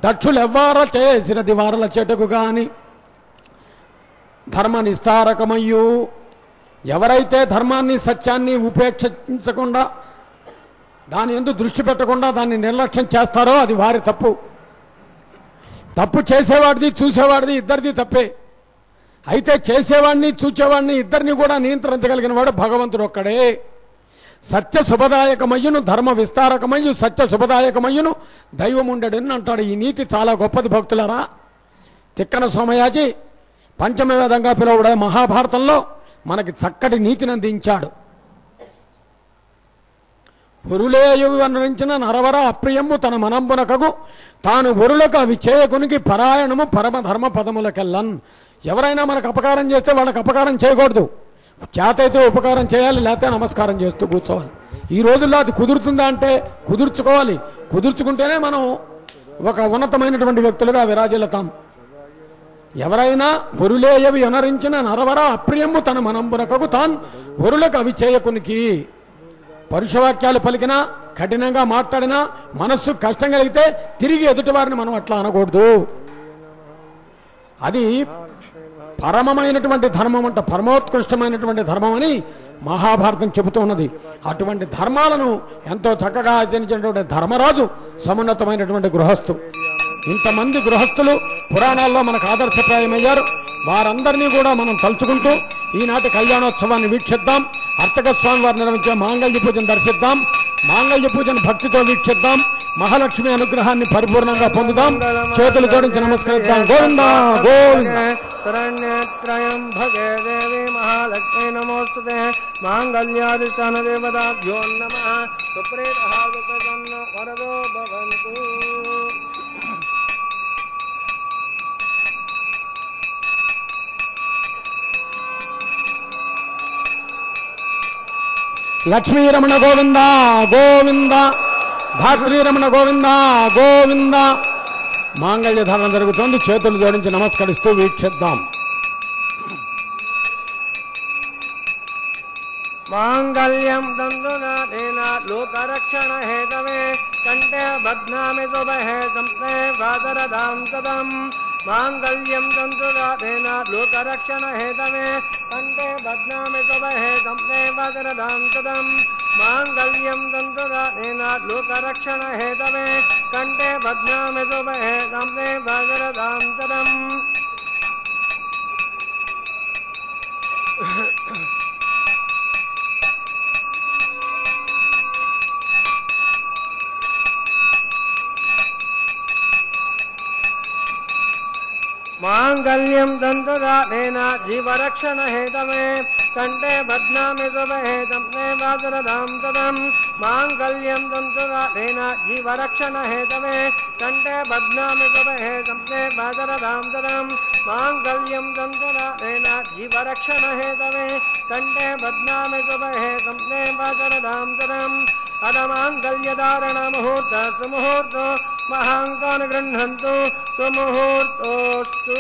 దక్షులెవ్వార చేసినది వారల చెటుకు గాని ధర్మ నిస్తారకమయ్యు. ఎవరైతే ధర్మాన్ని, సత్యాన్ని ఉపేక్షించకుండా, దాని యందు దృష్టి పెట్టకుండా దాన్ని నిర్లక్ష్యం చేస్తారో అది వారి తప్పు. తప్పు చేసేవాడిది, చూసేవాడిది ఇద్దరిది తప్పే. అయితే చేసేవాడిని, చూచేవాడిని ఇద్దరిని కూడా నియంత్రించగలిగిన వాడు భగవంతుడు ఒక్కడే. సత్య శుభదాయకమయ్యును ధర్మ విస్తారకమయ్యు సత్య శుభదాయకమయ్యును దైవముండెడని అంటాడు. ఈ నీతి చాలా గొప్పది భక్తులరా. తిక్కన సోమయాజి పంచమ వేదంగా పిలువబడే మహాభారతంలో మనకి చక్కటి నీతిని అందించాడు. పొరులేయు వర్ణించిన నరవర అప్రియము తన మనంబునకగు తాను ఒరులకు అవి చేయకునికి పరాయణము పరమధర్మ పదములకెల్లన్. ఎవరైనా మనకు అపకారం చేస్తే వాళ్ళకి అపకారం చేయకూడదు. చేతైతే ఉపకారం చేయాలి, లేకపోతే నమస్కారం చేస్తూ కూర్చోవాలి. ఈ రోజుల్లో అది కుదురుతుందా అంటే కుదుర్చుకోవాలి. కుదుర్చుకుంటేనే మనం ఒక ఉన్నతమైనటువంటి వ్యక్తులుగా విరాజిల్లుతాం. ఎవరైనా ఒరులేయవి అనరించిన నరవర అప్రియము తన మనంబునకకు తాన్ ఒరులకు అవి చేయకునికి. పరుషవాక్యాలు పలికినా, కఠినంగా మాట్లాడినా, మనస్సు కష్టం కలిగితే తిరిగి ఎదుటి వారిని మనం అట్లా అనకూడదు. అది పరమమైనటువంటి ధర్మం అంట, పరమోత్కృష్టమైనటువంటి ధర్మం అని మహాభారతం చెబుతూ ఉన్నది. అటువంటి ధర్మాలను ఎంతో చక్కగా ఆచరించినటువంటి ధర్మరాజు సమున్నతమైనటువంటి గృహస్థు. ఇంతమంది గృహస్థులు పురాణాల్లో మనకు ఆదర్శప్రాయమయ్యారు. వారందరినీ కూడా మనం తలుచుకుంటూ ఈనాటి కళ్యాణోత్సవాన్ని వీక్షిద్దాం. అర్చక స్వామి వారు నిర్వహించే మాంగళ్య పూజను దర్శిద్దాం. మాంగళ్య పూజను భక్తితో వీక్షిద్దాం. మహాలక్ష్మి అనుగ్రహాన్ని పరిపూర్ణంగా పొందుదాం. చేతులు జోడించి నమస్కరిద్దాం. గోవింద గోవింద. శరణ్యత్రయం భగే దేవి మహాలక్ష్మీ నమోస్తుతే. మాంగళ్యాదిశాన దేవతాభ్యో నమః. సుప్రీతః సుప్రసన్న వరదో భవంతు. లక్ష్మీరమణ గోవింద గోవింద. భాతృరమణ గోవింద గోవింద. మాంగళ్య ధారణ జరుగుతోంది. చేతులు జోడించి నమస్కరిస్తూ వీక్షిద్దాం. మాంగళ్యం దండునాథేన లోకరక్షణ హేతవే కంఠే బధ్నామి శుభహే సంస్థే వాదరదాం సదం. మాంగళ్యం దండునాథేన లోకరక్షణ హేతవే కంఠే బధ్నామి శుభహే సంస్థే వాదరదాం సదం. మాంగళ్యం దండునాథేన లోకరక్షణ హేతవే కంఠే బధ్నామి శుభహే సంస్థే వాదరదాం సదం. మాంగళ్యం దంతురాధేన జీవరక్షణ హేతవే కంఠే బధ్నామి శుభహే సంస్థే వాదరదాం సదం. మాంగళ్యం దంతురాధేన జీవరక్షణ హేతవే కంఠే బధ్నామి శుభహే సంస్థే వాదరదాం సదం. మాంగళ్యం దంతురాధేన జీవరక్షణ హేతవే కంఠే బధ్నామి శుభహే సంస్థే వాదరదాం సదం. అదమాంగళ్యధారణ ముహూర్త సుముహూర్తో మహాంకాన్ గృహంతు సుముహూర్తోస్తు.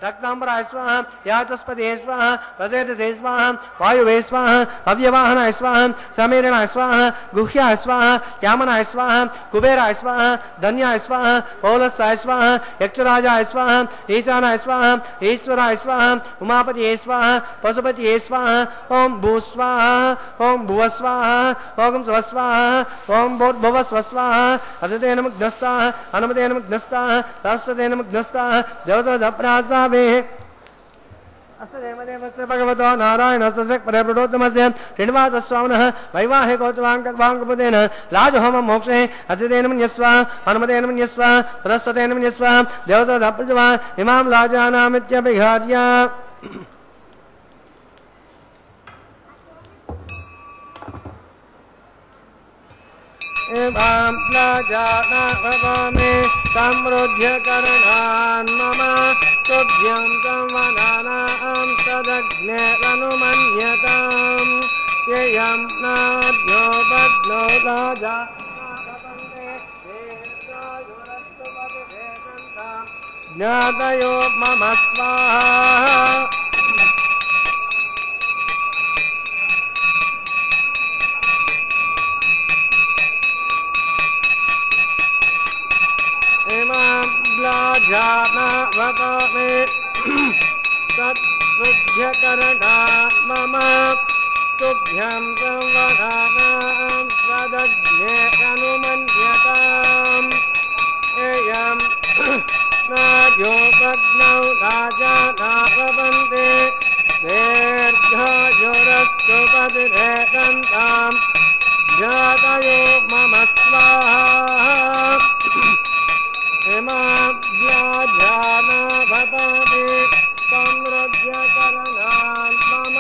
रक्तांबराय स्वाहा याचस्पतिये स्वाहा प्रसेदसे स्वाहा वायुवे स्वाहा अव्यवाहनाय स्वाहा समीरणाय स्वाहा गुह्याय स्वाहा यामनाय स्वाहा कुबेराय स्वाहा धन्याय स्वाहा पौलस्साय स्वाहा यक्षराजाय स्वाहा ईशानाय स्वाहा ईश्वराय स्वाहा उमापतिये स्वाहा पशुपतिये स्वाहा ओम भू स्वाहा ओम भुव स्वाहा ओम स्व स्वाहा ओम भूर्भुव स्व स्वाहा अदतेन मुग्धस्ताः अनुमतेन मुग्धस्ताः तस्तेन मुग्धस्ताः देवसदप्रासावे अस्तदेवदेवस्य भगवतो नारायणस्य परेप्रोत्तमस्य श्रीनिवासस्वामिनः वैवाहिकोत्सवाङ्कवाङ्कपदेन राजहोमं मोक्षे अतिथेन मन्यस्व हनुमतेन मन्यस्व तदस्ततेन मन्यस्व देवसदप्रजवा इमां राजानामित्यभिघार्य एवं राजानामे समृद्ध्यकरणान् मम तुभ्यं संवदानां सदग्ने अनुमन्यताम् ययं नाद्यो बध्नो राजा ज्ञातयो मम स्वाहा जानावतामे सत्सुभ्यकरणात् मम तुभ्यं संवदानां सदग्ने अनुमन्यताम् एयं नाद्यो बध्नौ राजानावन्ते दीर्घायुरस्तु पतिरेदन्तां जातयो मम स्वाहा हिमाभ्याजानाभतामे समृद्ध्यकरणान् मम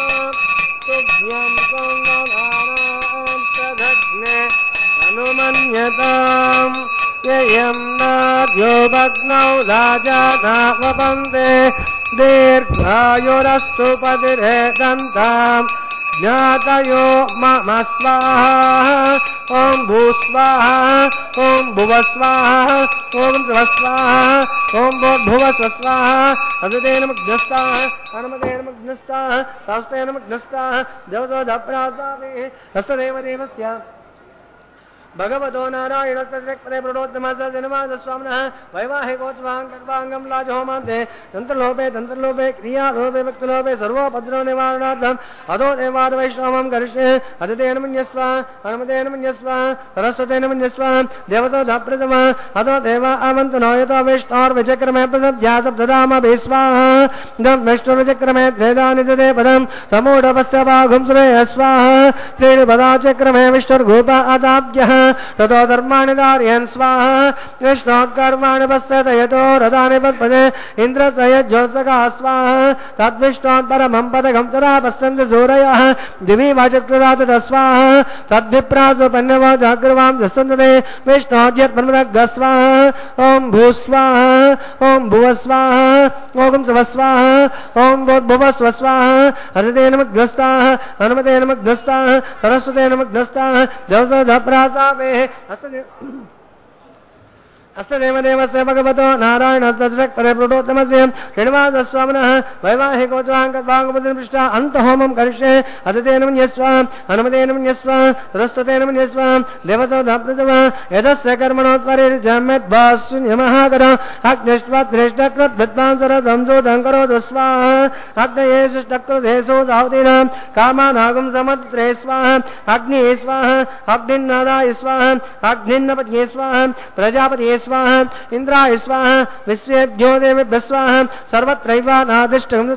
तुभ्यं संवदानां सदग्ने अनुमन्यताम् ययं नाद्यो भग्नौ राजानावपन्ते दीर्घायुरस्तु पतिरेदन्ताम् ज्ञातयो मम स्वाहा ॐ भूस्वाहा ॐ भुवस्वाहा ॐ स्वस्वाहा ॐ भूर्भुवस्वस्वाहा अदतेन मग्नस्ताः हनुमतेन मग्नस्ताः शास्त्रेण मग्नस्ताः देवसोदप्रासामे हस्तदेवदेवस्य भगवतो नारायणस्य प्रोत्तमस्य श्रीनिवासस्वामिनः वैवाहिकोत्सवाङ्कर्वाङ्गं लाजहोमान्ते तन्त्रलोपे क्रियालोपे भक्तिलोपे सर्वोपद्रव निवारणार्थम् अधो देवाद वैष्णवं करिष्ये अदितेन मन्यस्व हनुमतेन मन्यस्व सरस्वतेन मन्यस्व देवसोदप्रथम अधो देवा आवन्तनो यतो वैष्णोर्विचक्रमे प्रसभ्यासप्तदाम विस्वाहा वैष्णोर्विचक्रमे वेदानि ददे पदं समूढपस्य बाहुं श्रेय स्वाहा त्रीणि पदाचक्रमे विष्णुर्गोपा अदाब्जः ततो धर्माणि धारयन् स्वाहा विष्णोत्कर्माणि पश्यत यतो रथानि पस्पदे इन्द्रसयज्योत्सका स्वाहा तद्विष्णोत् परमं पदकं सदा पश्यन्ति सूरयः दिवि वाचक्रदात स्वाहा तद्विप्रासोपन्नवो जाग्रवां दस्सन्दते विष्णोद्यत्मन्मदग् स्वाहा ॐ भूस्वाहा ॐ भुवस्वाहा ॐ स्वस्वाहा ॐ भूर्भुवस्वस्वाहा हरितेन मग्नस्ताः हनुमतेन मग्नस्ताः सरस्वतेन मग्नस्ताः जवसदप्रासामे अस्तदेवदेवस्य भगवतो नारायणस्य परेप्रोत्तमस्य श्रीनिवासस्वामिनः वैवाहिकोत्सवाङ्कवाङ्गपदेन पृष्ठा अन्तहोमं करिष्ये अदितेन मन्यस्व हनुमतेन मन्यस्व सरस्वतेन मन्यस्व देवसोदप्रथम यदस्य कर्मणोत्परिजमेद्भास्यमः कर अग्निष्टकृद्विद्वांसरदं करोतु स्वाहा अग्नये शिष्टकृदेशो दावतीनां कामानागं समत्रे स्वाहा अग्निः स्वाहा अग्निन्नादाय स्वाहा अग्निन्नपत्ये स्वाहा प्रजापतिये स्वाहा इंद्राय स्वाहा विश्वेभ्यो देवेभ्यः स्वाहा सर्वत्रैवानादिष्टं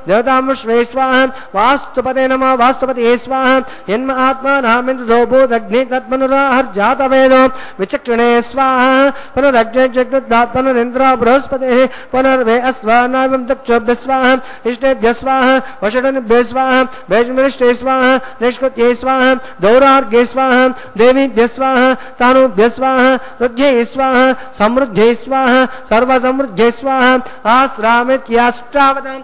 देवतामुष्वे स्वाहा वास्तुपते नमः वास्तुपते स्वाहा यन्म आत्मानामिन्द्रो भूदग्नि तत्मनुराहर्जातवेदो विचक्षणे स्वाहा पुनरग्निर्जगृद्धात् पुनरिन्द्रो बृहस्पतिः पुनर्वे अस्वानाविं दक्षोभ्यः स्वाहा इष्टेभ्यः स्वाहा वषडनिभ्यः स्वाहा वैष्णविष्टे स्वाहा निष्कृत्ये स्वाहा दौरार्घ्ये स्वाहा देवीभ्यः स्वाहा तानुभ्यः स्वाहा रुद्ध्ये स्वाहा समृद्धे स्वाहा सर्वसमृद्धे स्वाहा आश्रामित्याष्टावताम्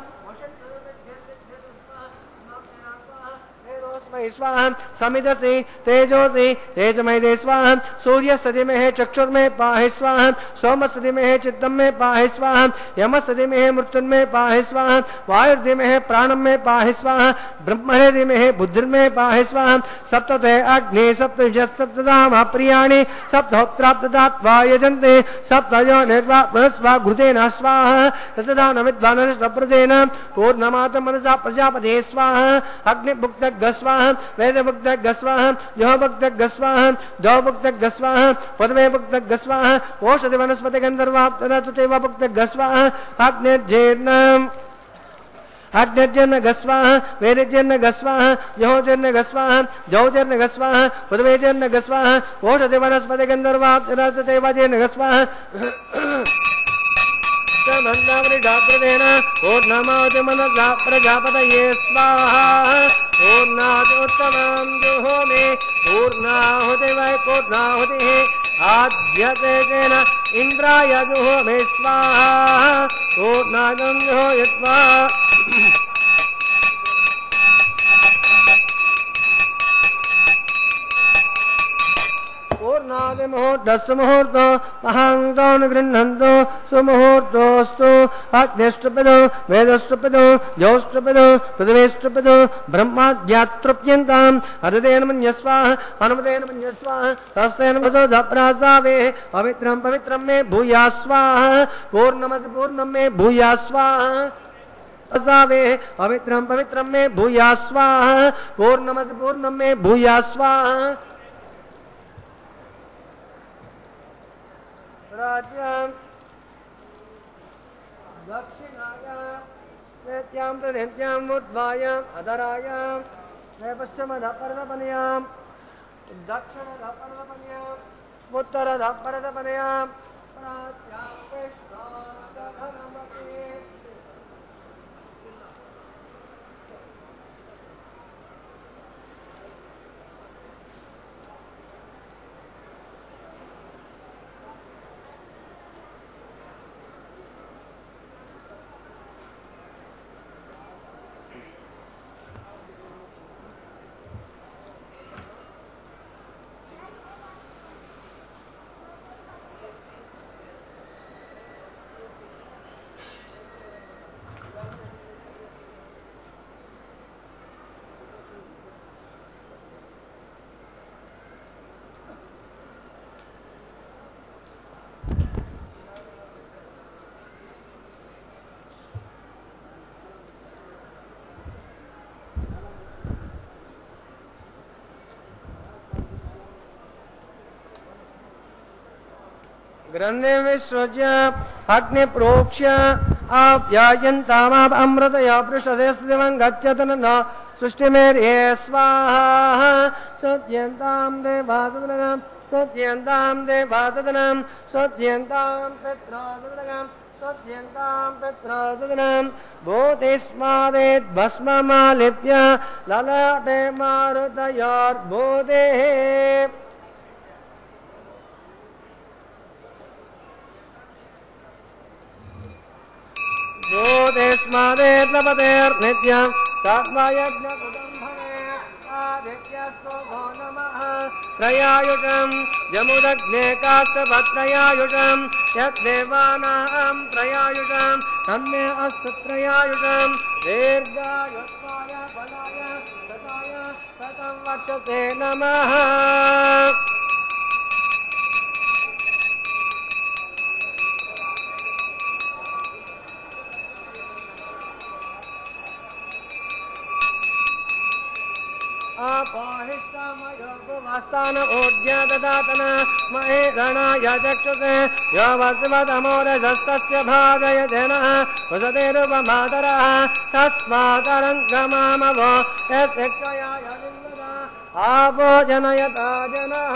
स्वाहा समिदसि तेजोसि तेजमय स्वाहा सूर्यस्ति में चक्षुर्मे पाहि स्वाहा सोमस्ति में चित्तम में पाहि स्वाहा यमस्ति में मृत्युन्मे पाहि स्वाहा वायुर्दि में प्राणम में पाहि स्वाहा ब्रह्मणि में बुद्धिर्मे पाहि स्वाहा सप्तते अग्नि सप्तधाम प्रियाणि सप्तहोत्राप्तदात्वा यजन्ते सप्तयो निर्वास्वा घृतेन स्वाहा रतदानविद्वानप्रदेन पूर्णमातं मनसा प्रजापते स्वाहा अग्निभुक्तग् स्वाहा वेदभुक्तग् स्वाहा योभुक्तग् स्वाहा द्वौभुक्तग् स्वाहा पद्मेभुक्तग् स्वाहा ओषधि वनस्पति गन्धर्वाप्तनचैव भुक्तग् स्वाहा अग्निर्जीर्णम् अग्निर्जन्न गस्वाहा वेदिर्जन्न गस्वाहा यहोजन्न गस्वाहा जौजन्न गस्वाहा पृथ्वीजन्न गस्वाहा ओषधि वनस्पति गंधर्वाप्तराजदेवजन्न गस्वाहा मंदावृढाकृतेन पूर्णमादिमनसा प्रजापतये स्वाहा पूर्णादुत्तमं जुहोमि पूर्णाहुति वै पूर्णाहुतिः आद्यतेन इंद्राय जुहोमि स्वाहा पूर्णादं जुहोयित्वा पूर्णादिमुहूर्तस्य मुहूर्तो महान्तो गृह्णन्तो सुमुहूर्तोऽस्तु अग्निष्टुपिदो वेदष्टुपिदो ज्योष्टुपिदो पृथिवीष्टुपिदो ब्रह्माद्यातृप्यन्ताम् अदितेन मन्यस्वाहा हनुमतेन मन्यस्वाहा हस्तेन वसोधप्रासावे पवित्रं पवित्रं मे भूयास्वाहा पूर्णमसि पूर्णं मे भूयास्वाहा असावे पवित्रं पवित्रं मे भूयास्वाहा पूर्णमसि पूर्णं मे भूयास्वाहा राज्यं दक्षिणायां नेत्यां प्रदेत्यां उद्वायां अधरायां पश्चिमधपर्दपनयां दक्षिणधपर्दपनयां उत्तरधपर्दपनयां प्राच्यां कृष्णाधनमपि ग्रंथे विसृज्य अग्नि प्रोक्ष्य आप्यायन्तामाप अमृतया पृषदे स्थितिमं गच्छतन न सृष्टिमेर्ये स्वाहा सत्यन्तां देवासदनं सत्यन्तां देवासदनं सत्यन्तां पित्रासदनं सत्यन्तां पित्रासदनं भूतिस्मादेत् भस्ममालिप्य ललाटे मारुतयोर्भूतेः ज्योतिस्मादेर्लपतेर्नित्यं सात्वयज्ञकृतं भवेत् आदित्यस्तु भो नमः त्रयायुषं जमुदग्ने काष्ठभत्रयायुषं यद्देवानां त्रयायुषं तन्मे अस्तु त्रयायुषं दीर्घायुष्माय बलाय सदाय शतं वर्षते नमः आपाहिष्टामयोगुवास्तान ओढ्या ददातन महे गणाय चक्षुषे यो वस्वदमोरजस्तस्य भागय जनः वसतेरुपमातरः तस्मादरङ्गमामवो यस्यक्षयाय लिङ्गदा आपो जनयता जनः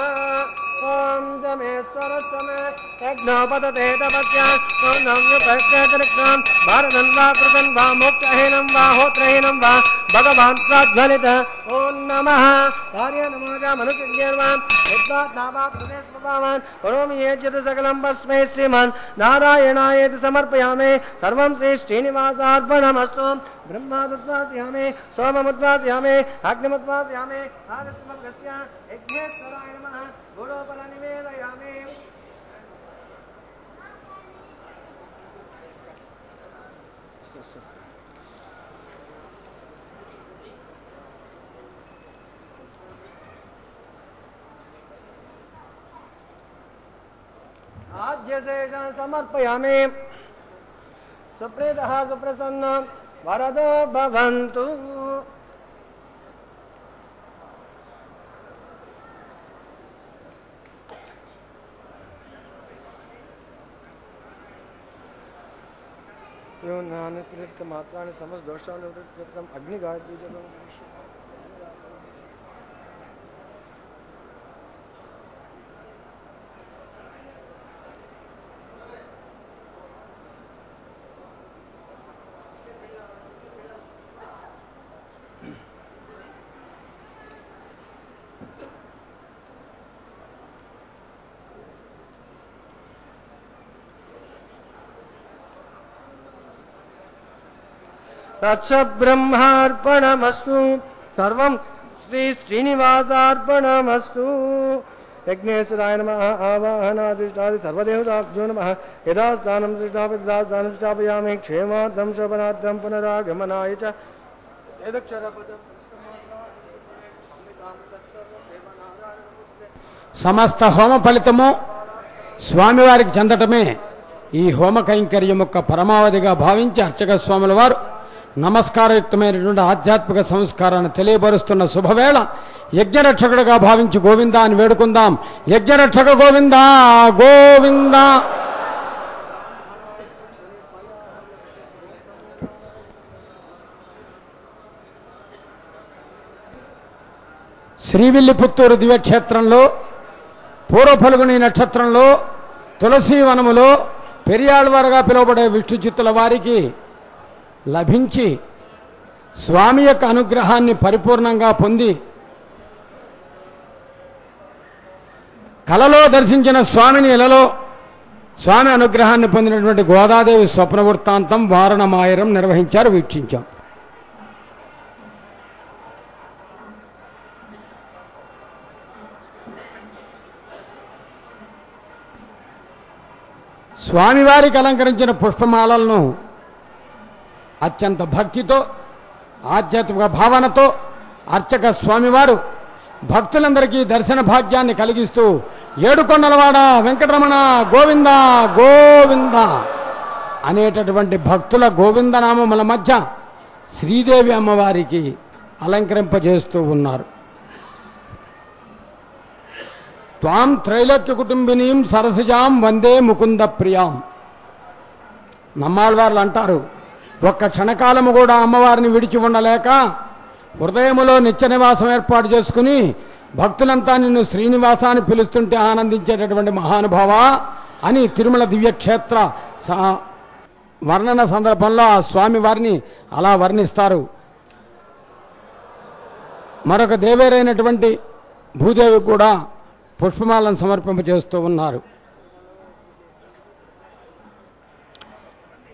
ॐ जमेश्वरस्य मे यज्ञोपतते तपस्या ॐ नव्युपत्यतिरिक्तं भारतं वा कृतं वा मोक्षहीनं वा होत्रहीनं वा भगवान् प्राज्वलित ॐ नमः कार्य नमोजा मनुष्यर्वान् यद्वात्नावान् करोमि यज्ञत सकलं तस्मै श्रीमान् नारायणायेति समर्पयामि सर्वं श्री श्रीनिवासार्पणमस्तु ब्रह्मादुद्वास्यामि सोममुद्वास्यामि अग्निमुद्वास्यामि आदित्यमग्रस्य यज्ञेश्वराय नमः गुणोपल निवेदयामि आज्यशेषं समर्पयामि सुप्रीतः सुप्रसन्न वरदो भवन्तु यो ज्ञानकृत मात्राणि समस्त दोषानुवृत्तिकृतम् अग्निगायत्री जपं तच्च ब्रह्मार्पणमस्तु सर्वं श्री श्रीनिवासार्पणमस्तु यज्ञेश्वराय नमः आवाहनादिष्टादि सर्वदेवताभ्यो नमः यदा स्नानं दृष्टापदास्नानं स्थापयामि क्षेमार्थं शोभनार्थं पुनरागमनाय च సమస్త హోమ ఫలితము స్వామివారికి చెందటమే ఈ హోమ కైంకర్యం యొక్క పరమావధిగా భావించి అర్చక స్వాముల వారు నమస్కారయుక్తమైనటువంటి ఆధ్యాత్మిక సంస్కారాన్ని తెలియపరుస్తున్న శుభవేళ యజ్ఞరక్షకుడుగా భావించి గోవిందా అని వేడుకుందాం. యజ్ఞరక్షక గోవిందా గోవిందా. శ్రీవిల్లిపుత్తూరు దివ్యక్షేత్రంలో పూర్వ ఫల్గుని నక్షత్రంలో తులసీవనములో పెరియాళ్వారుగా పిలువబడే విష్ణు చిత్తుల వారికి లభించి స్వామి యొక్క అనుగ్రహాన్ని పరిపూర్ణంగా పొంది కలలో దర్శించిన స్వామిని ఇలలో స్వామి అనుగ్రహాన్ని పొందినటువంటి గోదాదేవి స్వప్న వృత్తాంతం వారణమాయరం నిర్వహించారు, వీక్షించాం. స్వామివారికి అలంకరించిన పుష్పమాలలను అత్యంత భక్తితో ఆధ్యాత్మిక భావనతో అర్చక స్వామివారు భక్తులందరికీ దర్శన భాగ్యాన్ని కలిగిస్తూ ఏడుకొండలవాడ వెంకటరమణ గోవింద గోవింద అనేటటువంటి భక్తుల గోవిందనామముల మధ్య శ్రీదేవి అమ్మవారికి అలంకరింపజేస్తూ ఉన్నారు. త్వాం త్రైలోక్య కుటుంబినీం సరసిజాం వందే ముకుంద ప్రియాం. నమ్మాళ్వార్లు అంటారు, ఒక్క క్షణకాలము కూడా అమ్మవారిని విడిచి ఉండలేక హృదయములో నిత్య నివాసం ఏర్పాటు చేసుకుని భక్తులంతా నిన్ను శ్రీనివాసాన్ని పిలుస్తుంటే ఆనందించేటటువంటి మహానుభావ అని తిరుమల దివ్యక్షేత్ర వర్ణన సందర్భంలో ఆ స్వామి వారిని అలా వర్ణిస్తారు. మరొక దేవేరైనటువంటి భూదేవి కూడా పుష్పమాలను సమర్పింపజేస్తూ ఉన్నారు.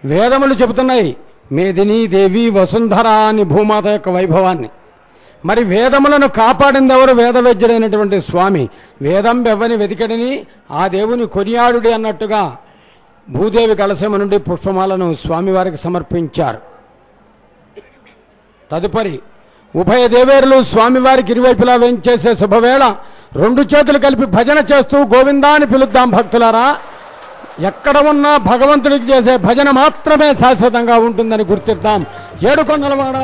వేదములు చెబుతున్నాయి మేదినీ దేవి వసుంధర అని భూమాత యొక్క వైభవాన్ని. మరి వేదములను కాపాడింది ఎవరు? వేదవేద్యుడైనటువంటి స్వామి. వేదం బెవ్వని వెతికడిని ఆ దేవుని కొనియాడుడి అన్నట్టుగా భూదేవి కలశము నుండి పుష్పమాలను స్వామివారికి సమర్పించారు. తదుపరి ఉభయ దేవేరులు స్వామివారికి ఇరువైపులా వేంచేసే శుభవేళ రెండు చేతులు కలిపి భజన చేస్తూ గోవిందా అని పిలుద్దాం భక్తులారా. ఎక్కడ ఉన్నా భగవంతుడికి చేసే భజన మాత్రమే శాశ్వతంగా ఉంటుందని గుర్తిద్దాం. ఏడుకొండలవాడ